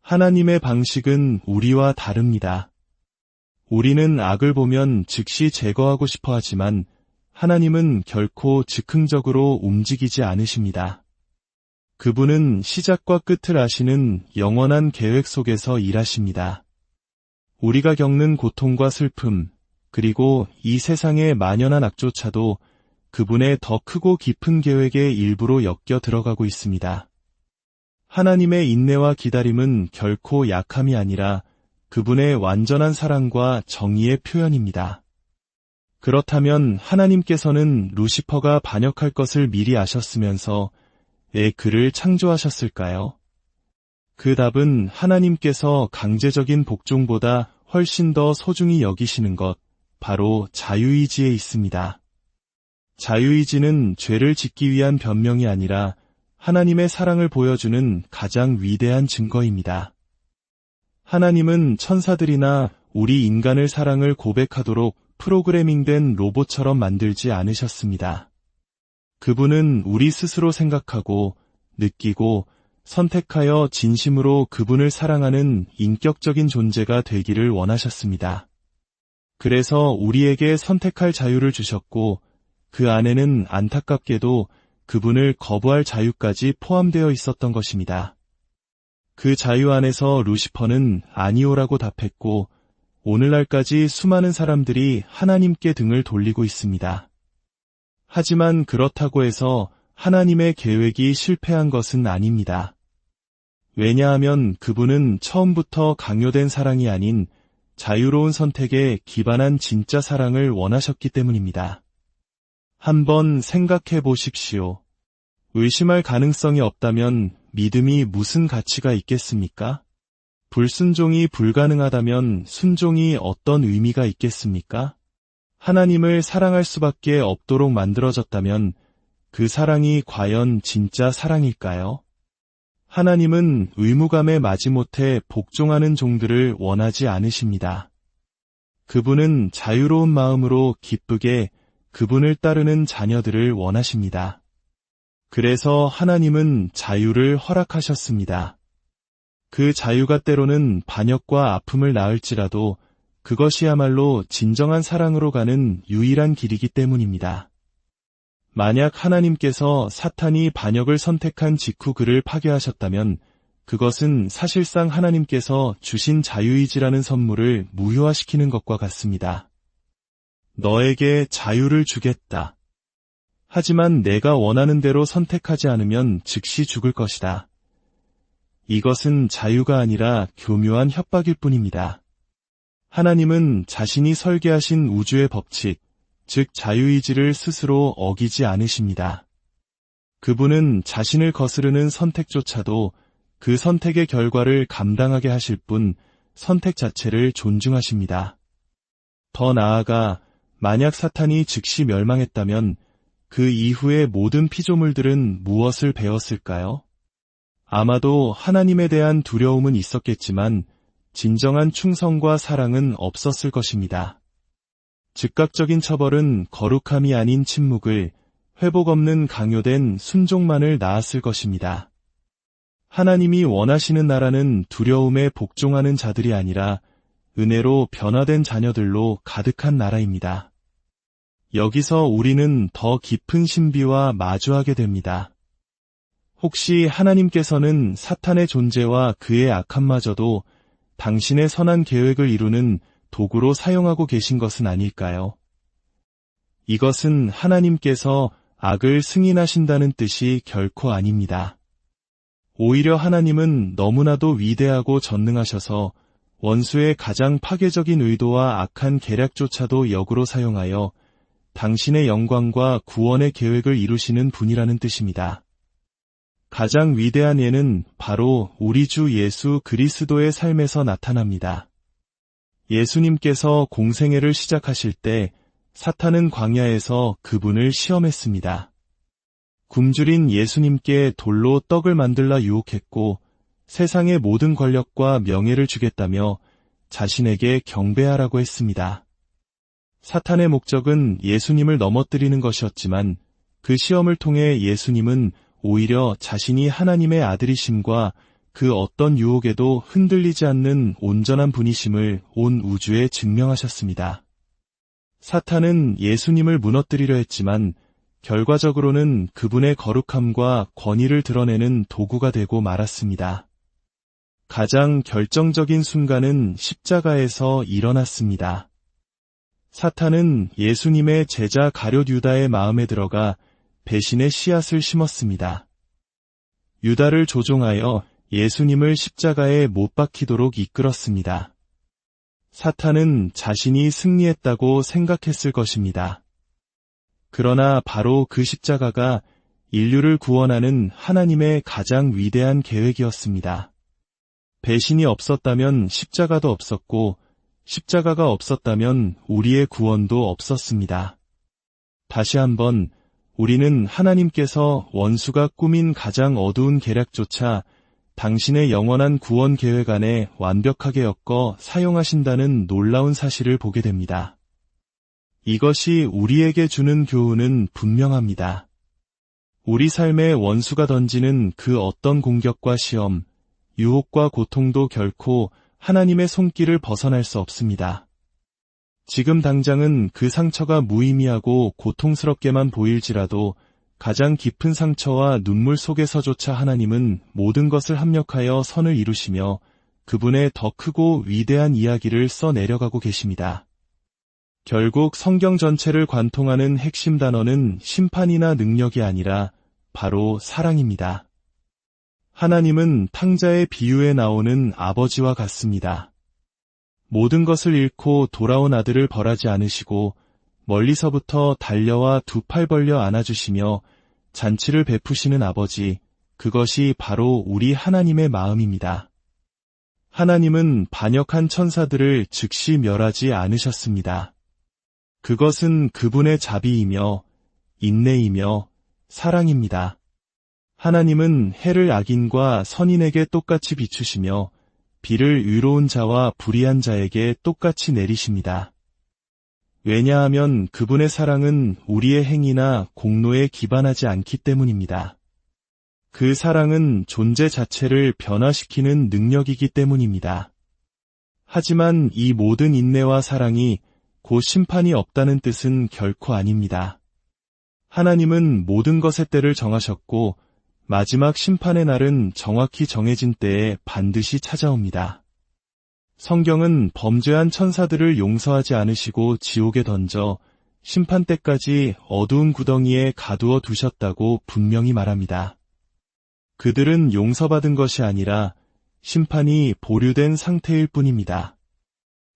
하나님의 방식은 우리와 다릅니다. 우리는 악을 보면 즉시 제거하고 싶어 하지만 하나님은 결코 즉흥적으로 움직이지 않으십니다. 그분은 시작과 끝을 아시는 영원한 계획 속에서 일하십니다. 우리가 겪는 고통과 슬픔, 그리고 이 세상의 만연한 악조차도 그분의 더 크고 깊은 계획의 일부로 엮여 들어가고 있습니다. 하나님의 인내와 기다림은 결코 약함이 아니라 그분의 완전한 사랑과 정의의 표현입니다. 그렇다면 하나님께서는 루시퍼가 반역할 것을 미리 아셨으면서 왜 그를 창조하셨을까요? 그 답은 하나님께서 강제적인 복종보다 훨씬 더 소중히 여기시는 것, 바로 자유의지에 있습니다. 자유의지는 죄를 짓기 위한 변명이 아니라 하나님의 사랑을 보여주는 가장 위대한 증거입니다. 하나님은 천사들이나 우리 인간을 사랑을 고백하도록 프로그래밍된 로봇처럼 만들지 않으셨습니다. 그분은 우리 스스로 생각하고, 느끼고, 선택하여 진심으로 그분을 사랑하는 인격적인 존재가 되기를 원하셨습니다. 그래서 우리에게 선택할 자유를 주셨고, 그 안에는 안타깝게도 그분을 거부할 자유까지 포함되어 있었던 것입니다. 그 자유 안에서 루시퍼는 아니오라고 답했고, 오늘날까지 수많은 사람들이 하나님께 등을 돌리고 있습니다. 하지만 그렇다고 해서 하나님의 계획이 실패한 것은 아닙니다. 왜냐하면 그분은 처음부터 강요된 사랑이 아닌 자유로운 선택에 기반한 진짜 사랑을 원하셨기 때문입니다. 한번 생각해 보십시오. 의심할 가능성이 없다면 믿음이 무슨 가치가 있겠습니까? 불순종이 불가능하다면 순종이 어떤 의미가 있겠습니까? 하나님을 사랑할 수밖에 없도록 만들어졌다면 그 사랑이 과연 진짜 사랑일까요? 하나님은 의무감에 마지못해 복종하는 종들을 원하지 않으십니다. 그분은 자유로운 마음으로 기쁘게 그분을 따르는 자녀들을 원하십니다. 그래서 하나님은 자유를 허락하셨습니다. 그 자유가 때로는 반역과 아픔을 낳을지라도 그것이야말로 진정한 사랑으로 가는 유일한 길이기 때문입니다. 만약 하나님께서 사탄이 반역을 선택한 직후 그를 파괴하셨다면 그것은 사실상 하나님께서 주신 자유의지라는 선물을 무효화시키는 것과 같습니다. 너에게 자유를 주겠다. 하지만 내가 원하는 대로 선택하지 않으면 즉시 죽을 것이다. 이것은 자유가 아니라 교묘한 협박일 뿐입니다. 하나님은 자신이 설계하신 우주의 법칙, 즉 자유의지를 스스로 어기지 않으십니다. 그분은 자신을 거스르는 선택조차도 그 선택의 결과를 감당하게 하실 뿐 선택 자체를 존중하십니다. 더 나아가 만약 사탄이 즉시 멸망했다면 그 이후의 모든 피조물들은 무엇을 배웠을까요? 아마도 하나님에 대한 두려움은 있었겠지만 진정한 충성과 사랑은 없었을 것입니다. 즉각적인 처벌은 거룩함이 아닌 침묵을, 회복 없는 강요된 순종만을 낳았을 것입니다. 하나님이 원하시는 나라는 두려움에 복종하는 자들이 아니라 은혜로 변화된 자녀들로 가득한 나라입니다. 여기서 우리는 더 깊은 신비와 마주하게 됩니다. 혹시 하나님께서는 사탄의 존재와 그의 악함마저도 당신의 선한 계획을 이루는 도구로 사용하고 계신 것은 아닐까요? 이것은 하나님께서 악을 승인하신다는 뜻이 결코 아닙니다. 오히려 하나님은 너무나도 위대하고 전능하셔서 원수의 가장 파괴적인 의도와 악한 계략조차도 역으로 사용하여 당신의 영광과 구원의 계획을 이루시는 분이라는 뜻입니다. 가장 위대한 예는 바로 우리 주 예수 그리스도의 삶에서 나타납니다. 예수님께서 공생애를 시작하실 때 사탄은 광야에서 그분을 시험했습니다. 굶주린 예수님께 돌로 떡을 만들라 유혹했고 세상의 모든 권력과 명예를 주겠다며 자신에게 경배하라고 했습니다. 사탄의 목적은 예수님을 넘어뜨리는 것이었지만 그 시험을 통해 예수님은 오히려 자신이 하나님의 아들이심과 그 어떤 유혹에도 흔들리지 않는 온전한 분이심을 온 우주에 증명하셨습니다. 사탄은 예수님을 무너뜨리려 했지만 결과적으로는 그분의 거룩함과 권위를 드러내는 도구가 되고 말았습니다. 가장 결정적인 순간은 십자가에서 일어났습니다. 사탄은 예수님의 제자 가룟 유다의 마음에 들어가 배신의 씨앗을 심었습니다. 유다를 조종하여 예수님을 십자가에 못 박히도록 이끌었습니다. 사탄은 자신이 승리했다고 생각했을 것입니다. 그러나 바로 그 십자가가 인류를 구원하는 하나님의 가장 위대한 계획이었습니다. 배신이 없었다면 십자가도 없었고 십자가가 없었다면 우리의 구원도 없었습니다. 다시 한번 우리는 하나님께서 원수가 꾸민 가장 어두운 계략조차 당신의 영원한 구원 계획 안에 완벽하게 엮어 사용하신다는 놀라운 사실을 보게 됩니다. 이것이 우리에게 주는 교훈은 분명합니다. 우리 삶에 원수가 던지는 그 어떤 공격과 시험, 유혹과 고통도 결코 하나님의 손길을 벗어날 수 없습니다. 지금 당장은 그 상처가 무의미하고 고통스럽게만 보일지라도 가장 깊은 상처와 눈물 속에서조차 하나님은 모든 것을 합력하여 선을 이루시며 그분의 더 크고 위대한 이야기를 써내려가고 계십니다. 결국 성경 전체를 관통하는 핵심 단어는 심판이나 능력이 아니라 바로 사랑입니다. 하나님은 탕자의 비유에 나오는 아버지와 같습니다. 모든 것을 잃고 돌아온 아들을 벌하지 않으시고 멀리서부터 달려와 두 팔 벌려 안아주시며 잔치를 베푸시는 아버지, 그것이 바로 우리 하나님의 마음입니다. 하나님은 반역한 천사들을 즉시 멸하지 않으셨습니다. 그것은 그분의 자비이며 인내이며 사랑입니다. 하나님은 해를 악인과 선인에게 똑같이 비추시며 비를 의로운 자와 불의한 자에게 똑같이 내리십니다. 왜냐하면 그분의 사랑은 우리의 행위나 공로에 기반하지 않기 때문입니다. 그 사랑은 존재 자체를 변화시키는 능력이기 때문입니다. 하지만 이 모든 인내와 사랑이 곧 심판이 없다는 뜻은 결코 아닙니다. 하나님은 모든 것의 때를 정하셨고 마지막 심판의 날은 정확히 정해진 때에 반드시 찾아옵니다. 성경은 범죄한 천사들을 용서하지 않으시고 지옥에 던져 심판 때까지 어두운 구덩이에 가두어 두셨다고 분명히 말합니다. 그들은 용서받은 것이 아니라 심판이 보류된 상태일 뿐입니다.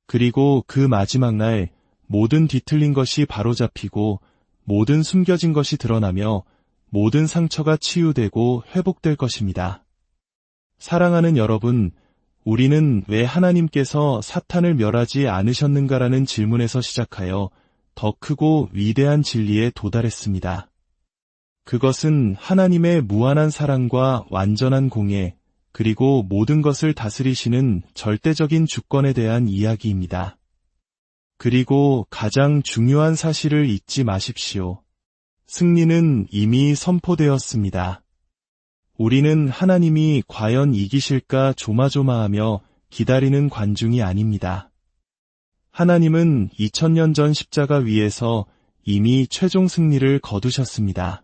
그리고 그 마지막 날 모든 뒤틀린 것이 바로잡히고 모든 숨겨진 것이 드러나며 모든 상처가 치유되고 회복될 것입니다. 사랑하는 여러분, 우리는 왜 하나님께서 사탄을 멸하지 않으셨는가라는 질문에서 시작하여 더 크고 위대한 진리에 도달했습니다. 그것은 하나님의 무한한 사랑과 완전한 공의, 그리고 모든 것을 다스리시는 절대적인 주권에 대한 이야기입니다. 그리고 가장 중요한 사실을 잊지 마십시오. 승리는 이미 선포되었습니다. 우리는 하나님이 과연 이기실까 조마조마하며 기다리는 관중이 아닙니다. 하나님은 2000년 전 십자가 위에서 이미 최종 승리를 거두셨습니다.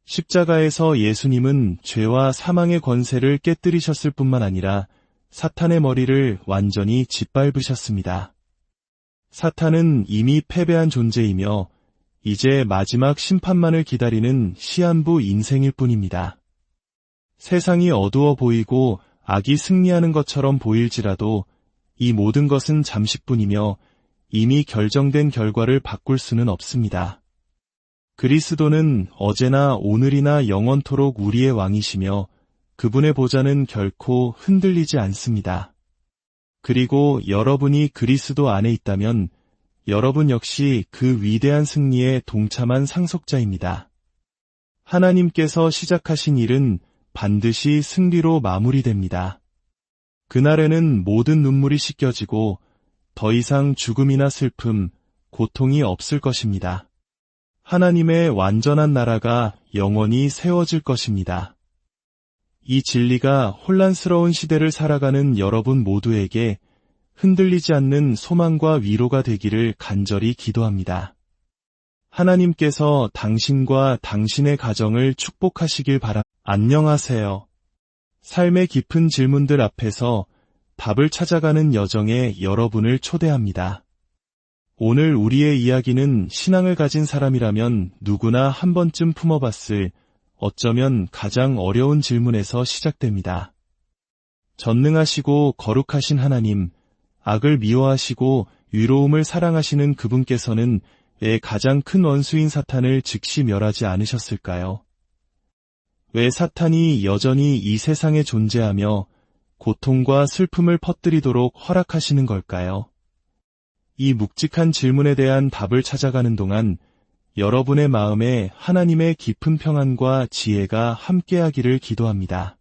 십자가에서 예수님은 죄와 사망의 권세를 깨뜨리셨을 뿐만 아니라 사탄의 머리를 완전히 짓밟으셨습니다. 사탄은 이미 패배한 존재이며 이제 마지막 심판만을 기다리는 시한부 인생일 뿐입니다. 세상이 어두워 보이고 악이 승리하는 것처럼 보일지라도 이 모든 것은 잠시뿐이며 이미 결정된 결과를 바꿀 수는 없습니다. 그리스도는 어제나 오늘이나 영원토록 우리의 왕이시며 그분의 보좌는 결코 흔들리지 않습니다. 그리고 여러분이 그리스도 안에 있다면 여러분 역시 그 위대한 승리에 동참한 상속자입니다. 하나님께서 시작하신 일은 반드시 승리로 마무리됩니다. 그날에는 모든 눈물이 씻겨지고 더 이상 죽음이나 슬픔, 고통이 없을 것입니다. 하나님의 완전한 나라가 영원히 세워질 것입니다. 이 진리가 혼란스러운 시대를 살아가는 여러분 모두에게 흔들리지 않는 소망과 위로가 되기를 간절히 기도합니다. 하나님께서 당신과 당신의 가정을 축복하시길 바랍니다. 안녕하세요. 삶의 깊은 질문들 앞에서 답을 찾아가는 여정에 여러분을 초대합니다. 오늘 우리의 이야기는 신앙을 가진 사람이라면 누구나 한 번쯤 품어봤을 어쩌면 가장 어려운 질문에서 시작됩니다. 전능하시고 거룩하신 하나님, 악을 미워하시고 위로움을 사랑하시는 그분께서는 왜 가장 큰 원수인 사탄을 즉시 멸하지 않으셨을까요? 왜 사탄이 여전히 이 세상에 존재하며 고통과 슬픔을 퍼뜨리도록 허락하시는 걸까요? 이 묵직한 질문에 대한 답을 찾아가는 동안 여러분의 마음에 하나님의 깊은 평안과 지혜가 함께하기를 기도합니다.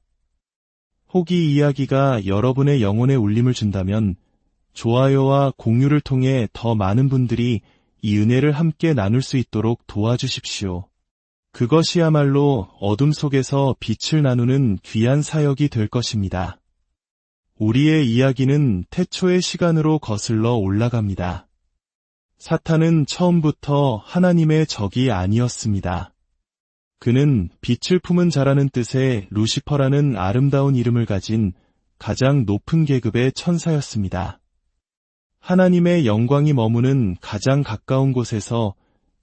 혹 이 이야기가 여러분의 영혼에 울림을 준다면 좋아요와 공유를 통해 더 많은 분들이 이 은혜를 함께 나눌 수 있도록 도와주십시오. 그것이야말로 어둠 속에서 빛을 나누는 귀한 사역이 될 것입니다. 우리의 이야기는 태초의 시간으로 거슬러 올라갑니다. 사탄은 처음부터 하나님의 적이 아니었습니다. 그는 빛을 품은 자라는 뜻의 루시퍼라는 아름다운 이름을 가진 가장 높은 계급의 천사였습니다. 하나님의 영광이 머무는 가장 가까운 곳에서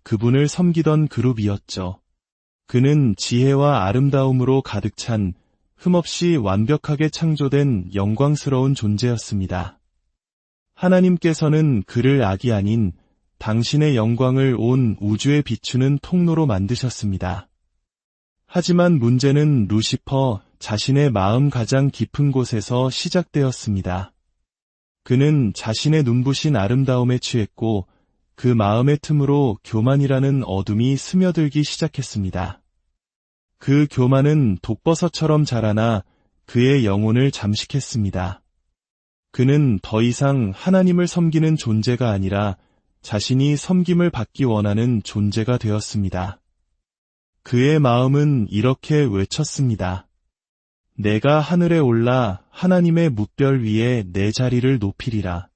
그분을 섬기던 그룹이었죠. 그는 지혜와 아름다움으로 가득 찬 흠없이 완벽하게 창조된 영광스러운 존재였습니다. 하나님께서는 그를 악이 아닌 당신의 영광을 온 우주에 비추는 통로로 만드셨습니다. 하지만 문제는 루시퍼 자신의 마음 가장 깊은 곳에서 시작되었습니다. 그는 자신의 눈부신 아름다움에 취했고 그 마음의 틈으로 교만이라는 어둠이 스며들기 시작했습니다. 그 교만은 독버섯처럼 자라나 그의 영혼을 잠식했습니다. 그는 더 이상 하나님을 섬기는 존재가 아니라 자신이 섬김을 받기 원하는 존재가 되었습니다. 그의 마음은 이렇게 외쳤습니다. 내가 하늘에 올라 하나님의 뭇별 위에 내 자리를 높이리라.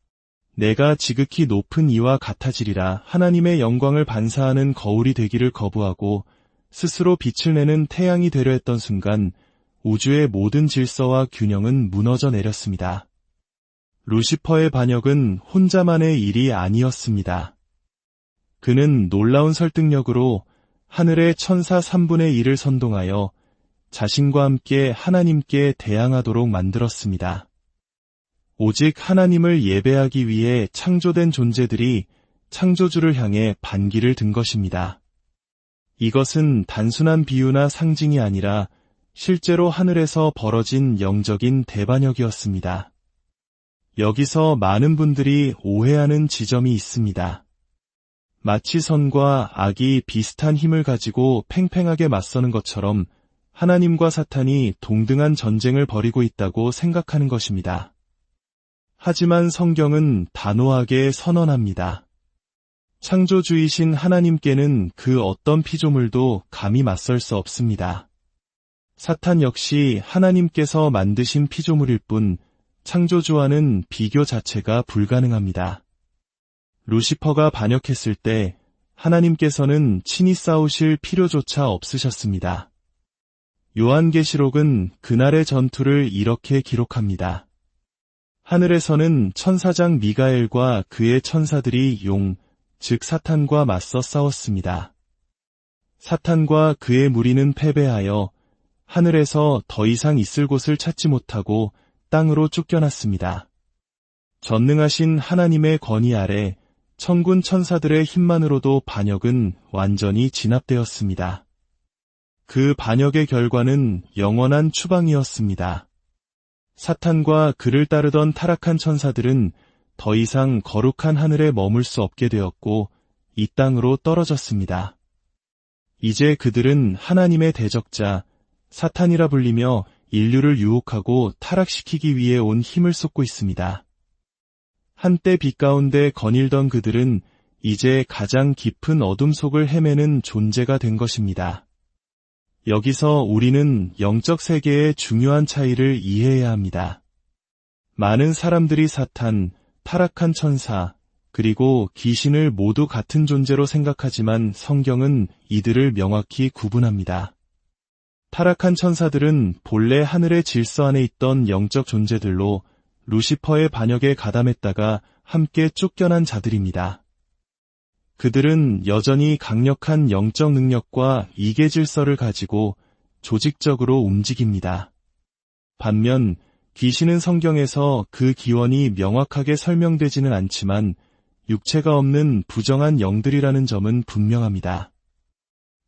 내가 지극히 높은 이와 같아지리라. 하나님의 영광을 반사하는 거울이 되기를 거부하고 스스로 빛을 내는 태양이 되려 했던 순간 우주의 모든 질서와 균형은 무너져 내렸습니다. 루시퍼의 반역은 혼자만의 일이 아니었습니다. 그는 놀라운 설득력으로 하늘의 천사 3분의 1을 선동하여 자신과 함께 하나님께 대항하도록 만들었습니다. 오직 하나님을 예배하기 위해 창조된 존재들이 창조주를 향해 반기를 든 것입니다. 이것은 단순한 비유나 상징이 아니라 실제로 하늘에서 벌어진 영적인 대반역이었습니다. 여기서 많은 분들이 오해하는 지점이 있습니다. 마치 선과 악이 비슷한 힘을 가지고 팽팽하게 맞서는 것처럼 하나님과 사탄이 동등한 전쟁을 벌이고 있다고 생각하는 것입니다. 하지만 성경은 단호하게 선언합니다. 창조주이신 하나님께는 그 어떤 피조물도 감히 맞설 수 없습니다. 사탄 역시 하나님께서 만드신 피조물일 뿐 창조주와는 비교 자체가 불가능합니다. 루시퍼가 반역했을 때 하나님께서는 친히 싸우실 필요조차 없으셨습니다. 요한계시록은 그날의 전투를 이렇게 기록합니다. 하늘에서는 천사장 미가엘과 그의 천사들이 용, 즉 사탄과 맞서 싸웠습니다. 사탄과 그의 무리는 패배하여 하늘에서 더 이상 있을 곳을 찾지 못하고 땅으로 쫓겨났습니다. 전능하신 하나님의 권위 아래 천군 천사들의 힘만으로도 반역은 완전히 진압되었습니다. 그 반역의 결과는 영원한 추방이었습니다. 사탄과 그를 따르던 타락한 천사들은 더 이상 거룩한 하늘에 머물 수 없게 되었고 이 땅으로 떨어졌습니다. 이제 그들은 하나님의 대적자 사탄이라 불리며 인류를 유혹하고 타락시키기 위해 온 힘을 쏟고 있습니다. 한때 빛 가운데 거닐던 그들은 이제 가장 깊은 어둠 속을 헤매는 존재가 된 것입니다. 여기서 우리는 영적 세계의 중요한 차이를 이해해야 합니다. 많은 사람들이 사탄, 타락한 천사, 그리고 귀신을 모두 같은 존재로 생각하지만 성경은 이들을 명확히 구분합니다. 타락한 천사들은 본래 하늘의 질서 안에 있던 영적 존재들로 루시퍼의 반역에 가담했다가 함께 쫓겨난 자들입니다. 그들은 여전히 강력한 영적 능력과 이계 질서를 가지고 조직적으로 움직입니다. 반면 귀신은 성경에서 그 기원이 명확하게 설명되지는 않지만 육체가 없는 부정한 영들이라는 점은 분명합니다.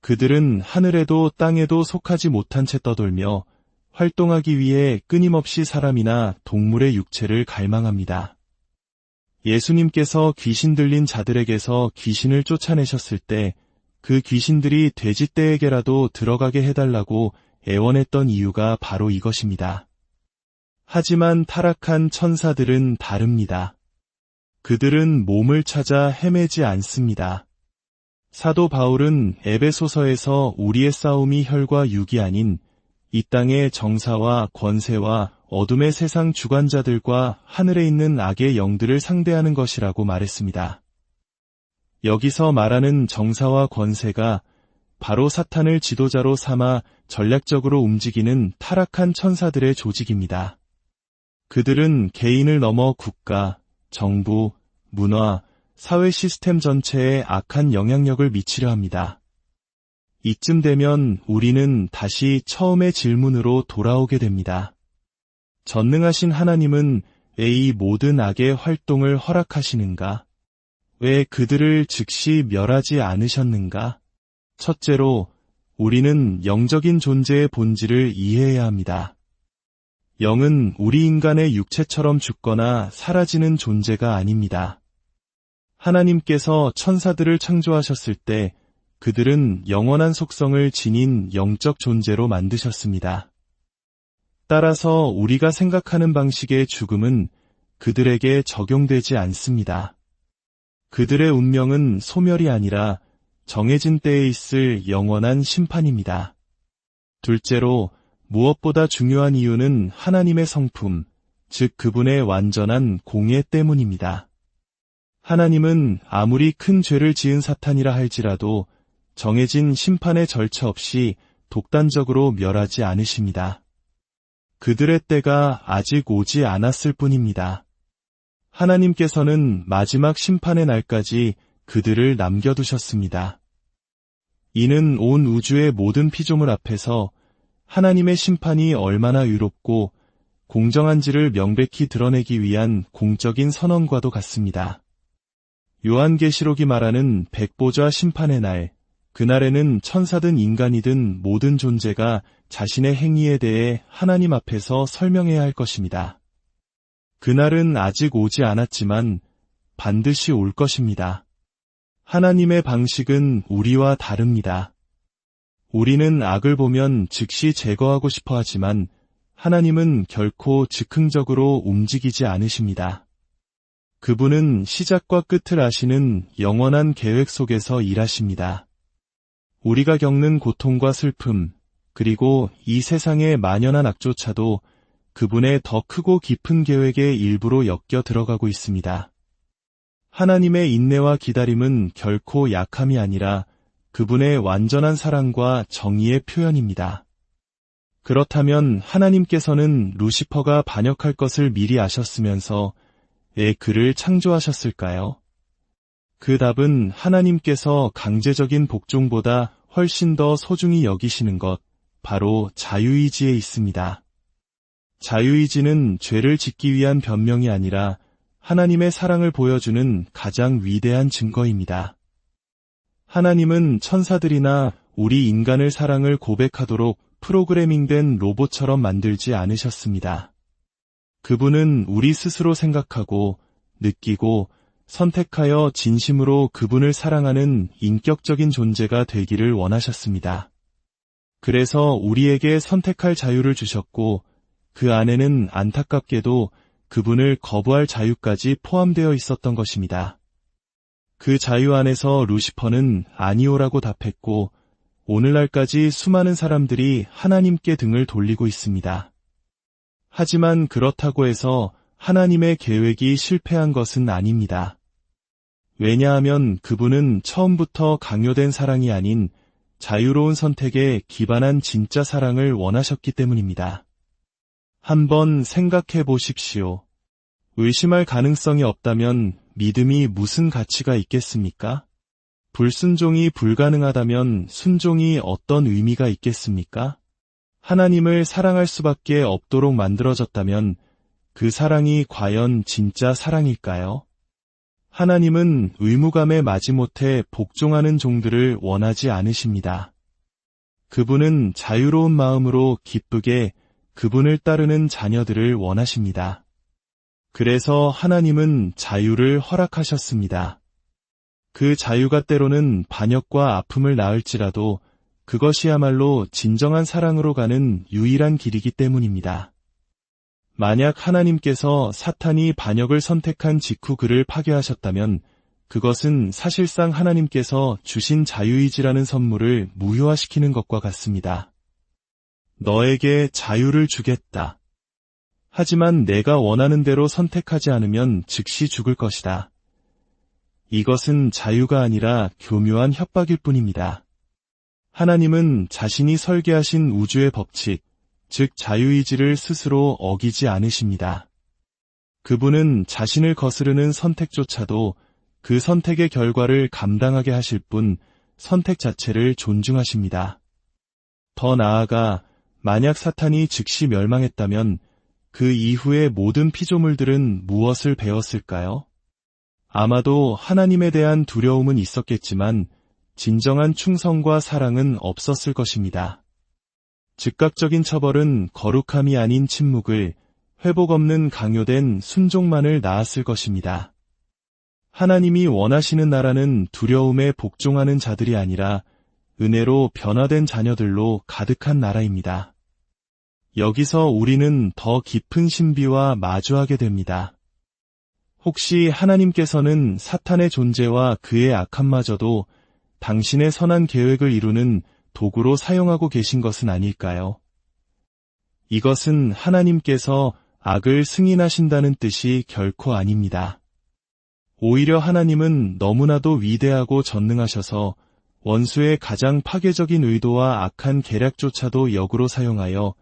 그들은 하늘에도 땅에도 속하지 못한 채 떠돌며 활동하기 위해 끊임없이 사람이나 동물의 육체를 갈망합니다. 예수님께서 귀신 들린 자들에게서 귀신을 쫓아내셨을 때 그 귀신들이 돼지떼에게라도 들어가게 해달라고 애원했던 이유가 바로 이것입니다. 하지만 타락한 천사들은 다릅니다. 그들은 몸을 찾아 헤매지 않습니다. 사도 바울은 에베소서에서 우리의 싸움이 혈과 육이 아닌 이 땅의 정사와 권세와 어둠의 세상 주관자들과 하늘에 있는 악의 영들을 상대하는 것이라고 말했습니다. 여기서 말하는 정사와 권세가 바로 사탄을 지도자로 삼아 전략적으로 움직이는 타락한 천사들의 조직입니다. 그들은 개인을 넘어 국가, 정부, 문화, 사회 시스템 전체에 악한 영향력을 미치려 합니다. 이쯤 되면 우리는 다시 처음의 질문으로 돌아오게 됩니다. 전능하신 하나님은 왜 이 모든 악의 활동을 허락하시는가? 왜 그들을 즉시 멸하지 않으셨는가? 첫째로, 우리는 영적인 존재의 본질을 이해해야 합니다. 영은 우리 인간의 육체처럼 죽거나 사라지는 존재가 아닙니다. 하나님께서 천사들을 창조하셨을 때 그들은 영원한 속성을 지닌 영적 존재로 만드셨습니다. 따라서 우리가 생각하는 방식의 죽음은 그들에게 적용되지 않습니다. 그들의 운명은 소멸이 아니라 정해진 때에 있을 영원한 심판입니다. 둘째로, 무엇보다 중요한 이유는 하나님의 성품, 즉 그분의 완전한 공의 때문입니다. 하나님은 아무리 큰 죄를 지은 사탄이라 할지라도 정해진 심판의 절차 없이 독단적으로 멸하지 않으십니다. 그들의 때가 아직 오지 않았을 뿐입니다. 하나님께서는 마지막 심판의 날까지 그들을 남겨두셨습니다. 이는 온 우주의 모든 피조물 앞에서 하나님의 심판이 얼마나 의롭고 공정한지를 명백히 드러내기 위한 공적인 선언과도 같습니다. 요한계시록이 말하는 백보좌 심판의 날, 그날에는 천사든 인간이든 모든 존재가 자신의 행위에 대해 하나님 앞에서 설명해야 할 것입니다. 그날은 아직 오지 않았지만 반드시 올 것입니다. 하나님의 방식은 우리와 다릅니다. 우리는 악을 보면 즉시 제거하고 싶어 하지만 하나님은 결코 즉흥적으로 움직이지 않으십니다. 그분은 시작과 끝을 아시는 영원한 계획 속에서 일하십니다. 우리가 겪는 고통과 슬픔, 그리고 이 세상의 만연한 악조차도 그분의 더 크고 깊은 계획의 일부로 엮여 들어가고 있습니다. 하나님의 인내와 기다림은 결코 약함이 아니라 그분의 완전한 사랑과 정의의 표현입니다. 그렇다면 하나님께서는 루시퍼가 반역할 것을 미리 아셨으면서 왜 그를 창조하셨을까요? 그 답은 하나님께서 강제적인 복종보다 훨씬 더 소중히 여기시는 것, 바로 자유의지에 있습니다. 자유의지는 죄를 짓기 위한 변명이 아니라 하나님의 사랑을 보여주는 가장 위대한 증거입니다. 하나님은 천사들이나 우리 인간을 사랑을 고백하도록 프로그래밍된 로봇처럼 만들지 않으셨습니다. 그분은 우리 스스로 생각하고, 느끼고, 선택하여 진심으로 그분을 사랑하는 인격적인 존재가 되기를 원하셨습니다. 그래서 우리에게 선택할 자유를 주셨고, 그 안에는 안타깝게도 그분을 거부할 자유까지 포함되어 있었던 것입니다. 그 자유 안에서 루시퍼는 아니오라고 답했고, 오늘날까지 수많은 사람들이 하나님께 등을 돌리고 있습니다. 하지만 그렇다고 해서 하나님의 계획이 실패한 것은 아닙니다. 왜냐하면 그분은 처음부터 강요된 사랑이 아닌 자유로운 선택에 기반한 진짜 사랑을 원하셨기 때문입니다. 한번 생각해 보십시오. 의심할 가능성이 없다면 믿음이 무슨 가치가 있겠습니까? 불순종이 불가능하다면 순종이 어떤 의미가 있겠습니까? 하나님을 사랑할 수밖에 없도록 만들어졌다면 그 사랑이 과연 진짜 사랑일까요? 하나님은 의무감에 마지못해 복종하는 종들을 원하지 않으십니다. 그분은 자유로운 마음으로 기쁘게 그분을 따르는 자녀들을 원하십니다. 그래서 하나님은 자유를 허락하셨습니다. 그 자유가 때로는 반역과 아픔을 낳을지라도 그것이야말로 진정한 사랑으로 가는 유일한 길이기 때문입니다. 만약 하나님께서 사탄이 반역을 선택한 직후 그를 파괴하셨다면 그것은 사실상 하나님께서 주신 자유의지라는 선물을 무효화시키는 것과 같습니다. 너에게 자유를 주겠다. 하지만 내가 원하는 대로 선택하지 않으면 즉시 죽을 것이다. 이것은 자유가 아니라 교묘한 협박일 뿐입니다. 하나님은 자신이 설계하신 우주의 법칙, 즉 자유의지를 스스로 어기지 않으십니다. 그분은 자신을 거스르는 선택조차도 그 선택의 결과를 감당하게 하실 뿐 선택 자체를 존중하십니다. 더 나아가 만약 사탄이 즉시 멸망했다면 그 이후의 모든 피조물들은 무엇을 배웠을까요? 아마도 하나님에 대한 두려움은 있었겠지만 진정한 충성과 사랑은 없었을 것입니다. 즉각적인 처벌은 거룩함이 아닌 침묵을, 회복 없는 강요된 순종만을 낳았을 것입니다. 하나님이 원하시는 나라는 두려움에 복종하는 자들이 아니라 은혜로 변화된 자녀들로 가득한 나라입니다. 여기서 우리는 더 깊은 신비와 마주하게 됩니다. 혹시 하나님께서는 사탄의 존재와 그의 악함마저도 당신의 선한 계획을 이루는 도구로 사용하고 계신 것은 아닐까요? 이것은 하나님께서 악을 승인하신다는 뜻이 결코 아닙니다. 오히려 하나님은 너무나도 위대하고 전능하셔서 원수의 가장 파괴적인 의도와 악한 계략조차도 역으로 사용하여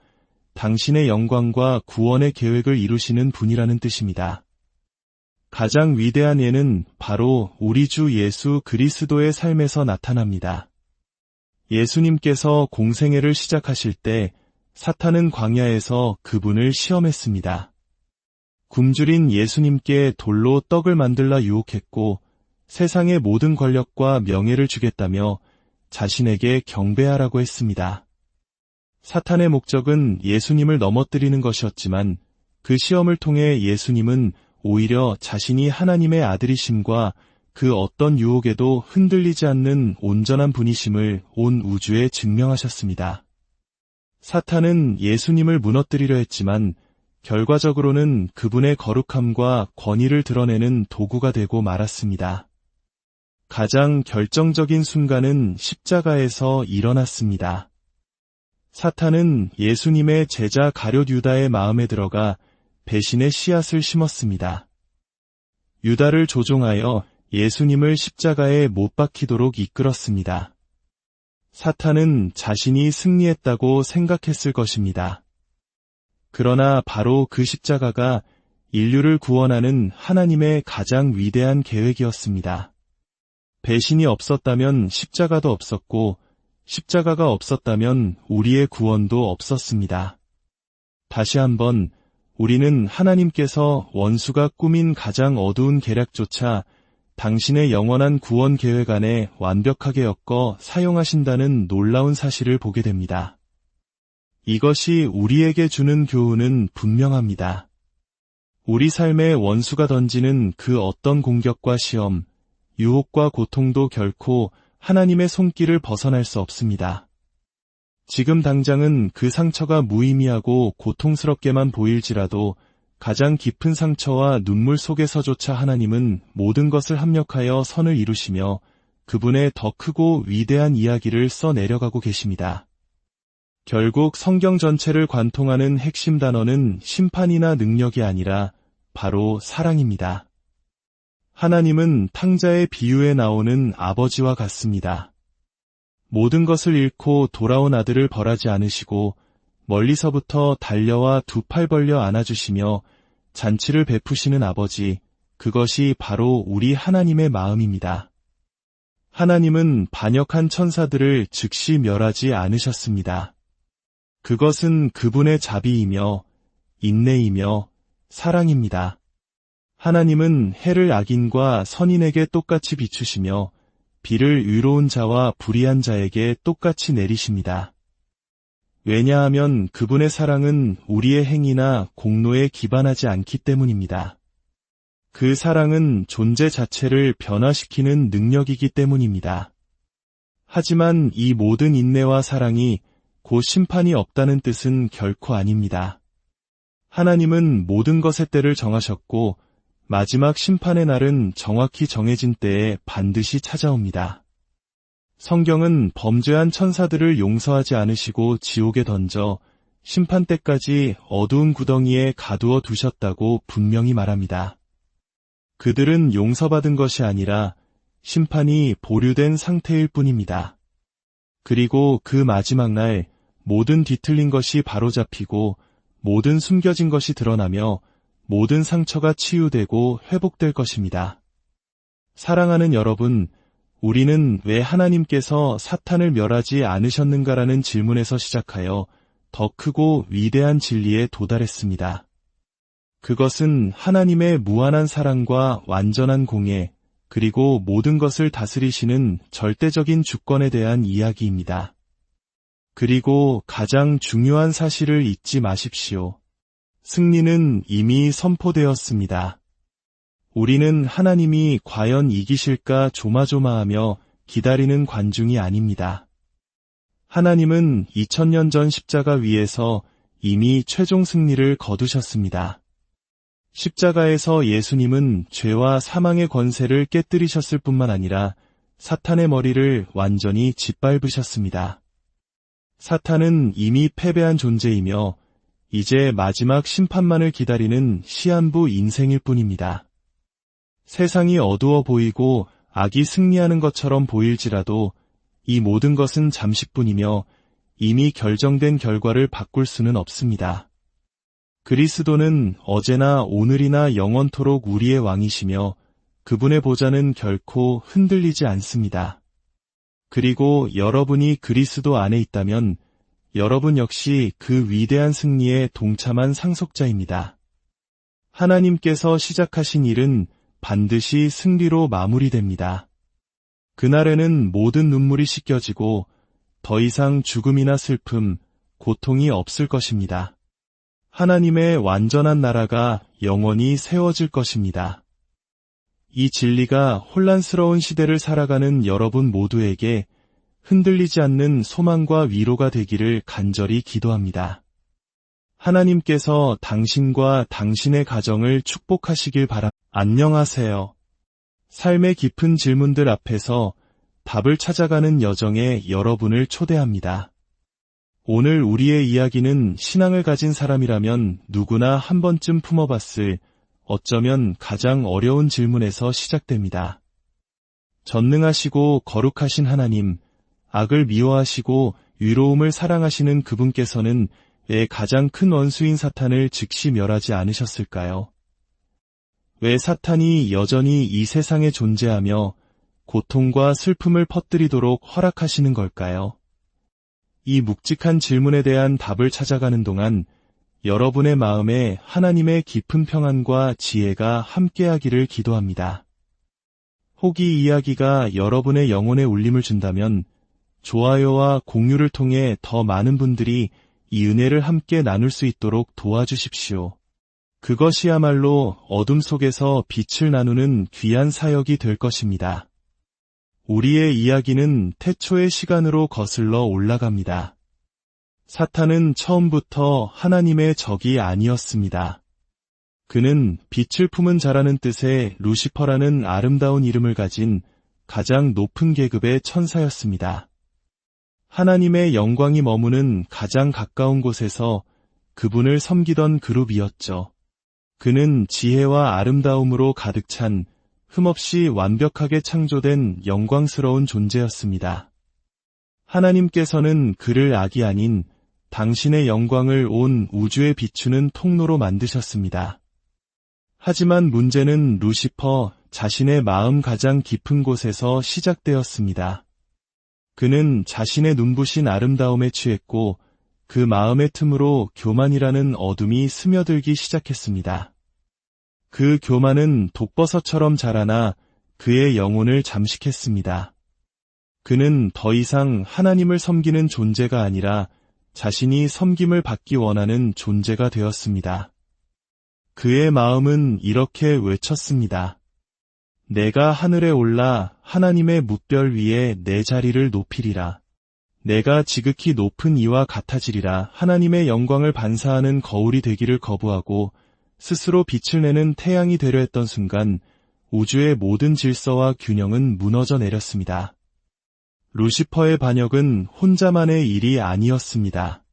당신의 영광과 구원의 계획을 이루시는 분이라는 뜻입니다. 가장 위대한 예는 바로 우리 주 예수 그리스도의 삶에서 나타납니다. 예수님께서 공생애를 시작하실 때 사탄은 광야에서 그분을 시험했습니다. 굶주린 예수님께 돌로 떡을 만들라 유혹했고 세상의 모든 권력과 명예를 주겠다며 자신에게 경배하라고 했습니다. 사탄의 목적은 예수님을 넘어뜨리는 것이었지만 그 시험을 통해 예수님은 오히려 자신이 하나님의 아들이심과 그 어떤 유혹에도 흔들리지 않는 온전한 분이심을 온 우주에 증명하셨습니다. 사탄은 예수님을 무너뜨리려 했지만 결과적으로는 그분의 거룩함과 권위를 드러내는 도구가 되고 말았습니다. 가장 결정적인 순간은 십자가에서 일어났습니다. 사탄은 예수님의 제자 가룟 유다의 마음에 들어가 배신의 씨앗을 심었습니다. 유다를 조종하여 예수님을 십자가에 못 박히도록 이끌었습니다. 사탄은 자신이 승리했다고 생각했을 것입니다. 그러나 바로 그 십자가가 인류를 구원하는 하나님의 가장 위대한 계획이었습니다. 배신이 없었다면 십자가도 없었고, 십자가가 없었다면 우리의 구원도 없었습니다. 다시 한번 우리는 하나님께서 원수가 꾸민 가장 어두운 계략조차 당신의 영원한 구원 계획 안에 완벽하게 엮어 사용하신다는 놀라운 사실을 보게 됩니다. 이것이 우리에게 주는 교훈은 분명합니다. 우리 삶의 원수가 던지는 그 어떤 공격과 시험, 유혹과 고통도 결코 하나님의 손길을 벗어날 수 없습니다. 지금 당장은 그 상처가 무의미하고 고통스럽게만 보일지라도 가장 깊은 상처와 눈물 속에서조차 하나님은 모든 것을 합력하여 선을 이루시며 그분의 더 크고 위대한 이야기를 써내려가고 계십니다. 결국 성경 전체를 관통하는 핵심 단어는 심판이나 능력이 아니라 바로 사랑입니다. 하나님은 탕자의 비유에 나오는 아버지와 같습니다. 모든 것을 잃고 돌아온 아들을 벌하지 않으시고 멀리서부터 달려와 두 팔 벌려 안아주시며 잔치를 베푸시는 아버지, 그것이 바로 우리 하나님의 마음입니다. 하나님은 반역한 천사들을 즉시 멸하지 않으셨습니다. 그것은 그분의 자비이며 인내이며 사랑입니다. 하나님은 해를 악인과 선인에게 똑같이 비추시며 비를 의로운 자와 불의한 자에게 똑같이 내리십니다. 왜냐하면 그분의 사랑은 우리의 행위나 공로에 기반하지 않기 때문입니다. 그 사랑은 존재 자체를 변화시키는 능력이기 때문입니다. 하지만 이 모든 인내와 사랑이 곧 심판이 없다는 뜻은 결코 아닙니다. 하나님은 모든 것의 때를 정하셨고 마지막 심판의 날은 정확히 정해진 때에 반드시 찾아옵니다. 성경은 범죄한 천사들을 용서하지 않으시고 지옥에 던져 심판 때까지 어두운 구덩이에 가두어 두셨다고 분명히 말합니다. 그들은 용서받은 것이 아니라 심판이 보류된 상태일 뿐입니다. 그리고 그 마지막 날 모든 뒤틀린 것이 바로잡히고 모든 숨겨진 것이 드러나며 모든 상처가 치유되고 회복될 것입니다. 사랑하는 여러분, 우리는 왜 하나님께서 사탄을 멸하지 않으셨는가라는 질문에서 시작하여 더 크고 위대한 진리에 도달했습니다. 그것은 하나님의 무한한 사랑과 완전한 공의, 그리고 모든 것을 다스리시는 절대적인 주권에 대한 이야기입니다. 그리고 가장 중요한 사실을 잊지 마십시오. 승리는 이미 선포되었습니다. 우리는 하나님이 과연 이기실까 조마조마하며 기다리는 관중이 아닙니다. 하나님은 2000년 전 십자가 위에서 이미 최종 승리를 거두셨습니다. 십자가에서 예수님은 죄와 사망의 권세를 깨뜨리셨을 뿐만 아니라 사탄의 머리를 완전히 짓밟으셨습니다. 사탄은 이미 패배한 존재이며 이제 마지막 심판만을 기다리는 시한부 인생일 뿐입니다. 세상이 어두워 보이고 악이 승리하는 것처럼 보일지라도 이 모든 것은 잠시뿐이며 이미 결정된 결과를 바꿀 수는 없습니다. 그리스도는 어제나 오늘이나 영원토록 우리의 왕이시며 그분의 보좌는 결코 흔들리지 않습니다. 그리고 여러분이 그리스도 안에 있다면 여러분 역시 그 위대한 승리에 동참한 상속자입니다. 하나님께서 시작하신 일은 반드시 승리로 마무리됩니다. 그날에는 모든 눈물이 씻겨지고 더 이상 죽음이나 슬픔, 고통이 없을 것입니다. 하나님의 완전한 나라가 영원히 세워질 것입니다. 이 진리가 혼란스러운 시대를 살아가는 여러분 모두에게 흔들리지 않는 소망과 위로가 되기를 간절히 기도합니다. 하나님께서 당신과 당신의 가정을 축복하시길 바랍니다. 안녕하세요. 삶의 깊은 질문들 앞에서 답을 찾아가는 여정에 여러분을 초대합니다. 오늘 우리의 이야기는 신앙을 가진 사람이라면 누구나 한 번쯤 품어봤을 어쩌면 가장 어려운 질문에서 시작됩니다. 전능하시고 거룩하신 하나님, 악을 미워하시고 위로움을 사랑하시는 그분께서는 왜 가장 큰 원수인 사탄을 즉시 멸하지 않으셨을까요? 왜 사탄이 여전히 이 세상에 존재하며 고통과 슬픔을 퍼뜨리도록 허락하시는 걸까요? 이 묵직한 질문에 대한 답을 찾아가는 동안 여러분의 마음에 하나님의 깊은 평안과 지혜가 함께하기를 기도합니다. 혹 이 이야기가 여러분의 영혼에 울림을 준다면 좋아요와 공유를 통해 더 많은 분들이 이 은혜를 함께 나눌 수 있도록 도와주십시오. 그것이야말로 어둠 속에서 빛을 나누는 귀한 사역이 될 것입니다. 우리의 이야기는 태초의 시간으로 거슬러 올라갑니다. 사탄은 처음부터 하나님의 적이 아니었습니다. 그는 빛을 품은 자라는 뜻의 루시퍼라는 아름다운 이름을 가진 가장 높은 계급의 천사였습니다. 하나님의 영광이 머무는 가장 가까운 곳에서 그분을 섬기던 그룹이었죠. 그는 지혜와 아름다움으로 가득 찬 흠없이 완벽하게 창조된 영광스러운 존재였습니다. 하나님께서는 그를 악이 아닌 당신의 영광을 온 우주에 비추는 통로로 만드셨습니다. 하지만 문제는 루시퍼 자신의 마음 가장 깊은 곳에서 시작되었습니다. 그는 자신의 눈부신 아름다움에 취했고 그 마음의 틈으로 교만이라는 어둠이 스며들기 시작했습니다. 그 교만은 독버섯처럼 자라나 그의 영혼을 잠식했습니다. 그는 더 이상 하나님을 섬기는 존재가 아니라 자신이 섬김을 받기 원하는 존재가 되었습니다. 그의 마음은 이렇게 외쳤습니다. 내가 하늘에 올라 하나님의 뭇별 위에 내 자리를 높이리라. 내가 지극히 높은 이와 같아지리라. 하나님의 영광을 반사하는 거울이 되기를 거부하고 스스로 빛을 내는 태양이 되려 했던 순간 우주의 모든 질서와 균형은 무너져 내렸습니다. 루시퍼의 반역은 혼자만의 일이 아니었습니다.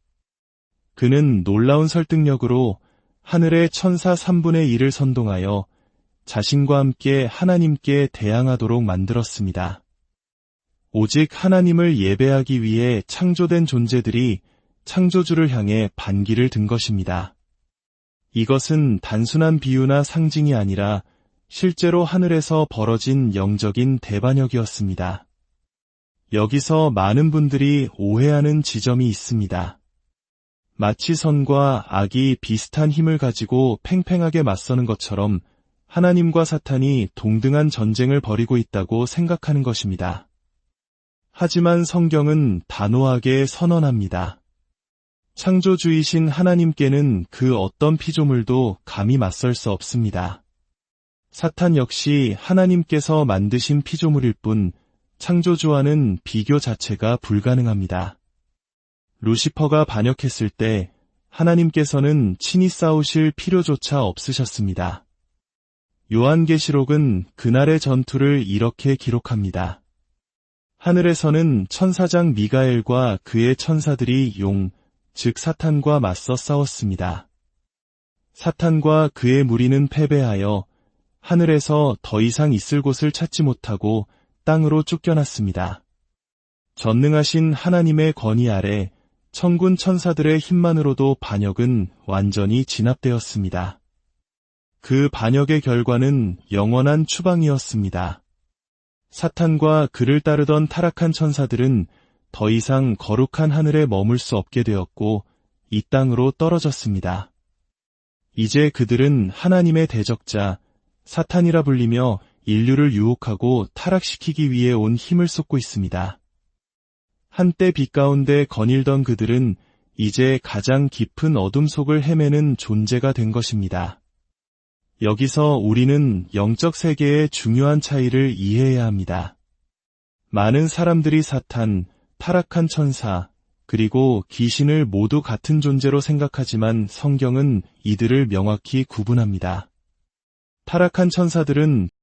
그는 놀라운 설득력으로 하늘의 천사 3분의 1을 선동하여 자신과 함께 하나님께 대항하도록 만들었습니다. 오직 하나님을 예배하기 위해 창조된 존재들이 창조주를 향해 반기를 든 것입니다. 이것은 단순한 비유나 상징이 아니라 실제로 하늘에서 벌어진 영적인 대반역이었습니다. 여기서 많은 분들이 오해하는 지점이 있습니다. 마치 선과 악이 비슷한 힘을 가지고 팽팽하게 맞서는 것처럼 하나님과 사탄이 동등한 전쟁을 벌이고 있다고 생각하는 것입니다. 하지만 성경은 단호하게 선언합니다. 창조주이신 하나님께는 그 어떤 피조물도 감히 맞설 수 없습니다. 사탄 역시 하나님께서 만드신 피조물일 뿐 창조주와는 비교 자체가 불가능합니다. 루시퍼가 반역했을 때 하나님께서는 친히 싸우실 필요조차 없으셨습니다. 요한계시록은 그날의 전투를 이렇게 기록합니다. 하늘에서는 천사장 미가엘과 그의 천사들이 즉 사탄과 맞서 싸웠습니다. 사탄과 그의 무리는 패배하여 하늘에서 더 이상 있을 곳을 찾지 못하고 땅으로 쫓겨났습니다. 전능하신 하나님의 권위 아래 천군 천사들의 힘만으로도 반역은 완전히 진압되었습니다. 그 반역의 결과는 영원한 추방이었습니다. 사탄과 그를 따르던 타락한 천사들은 더 이상 거룩한 하늘에 머물 수 없게 되었고 이 땅으로 떨어졌습니다. 이제 그들은 하나님의 대적자, 사탄이라 불리며 인류를 유혹하고 타락시키기 위해 온 힘을 쏟고 있습니다. 한때 빛 가운데 거닐던 그들은 이제 가장 깊은 어둠 속을 헤매는 존재가 된 것입니다. 여기서 우리는 영적 세계의 중요한 차이를 이해해야 합니다. 많은 사람들이 사탄, 타락한 천사, 그리고 귀신을 모두 같은 존재로 생각하지만 성경은 이들을 명확히 구분합니다. 타락한 천사들은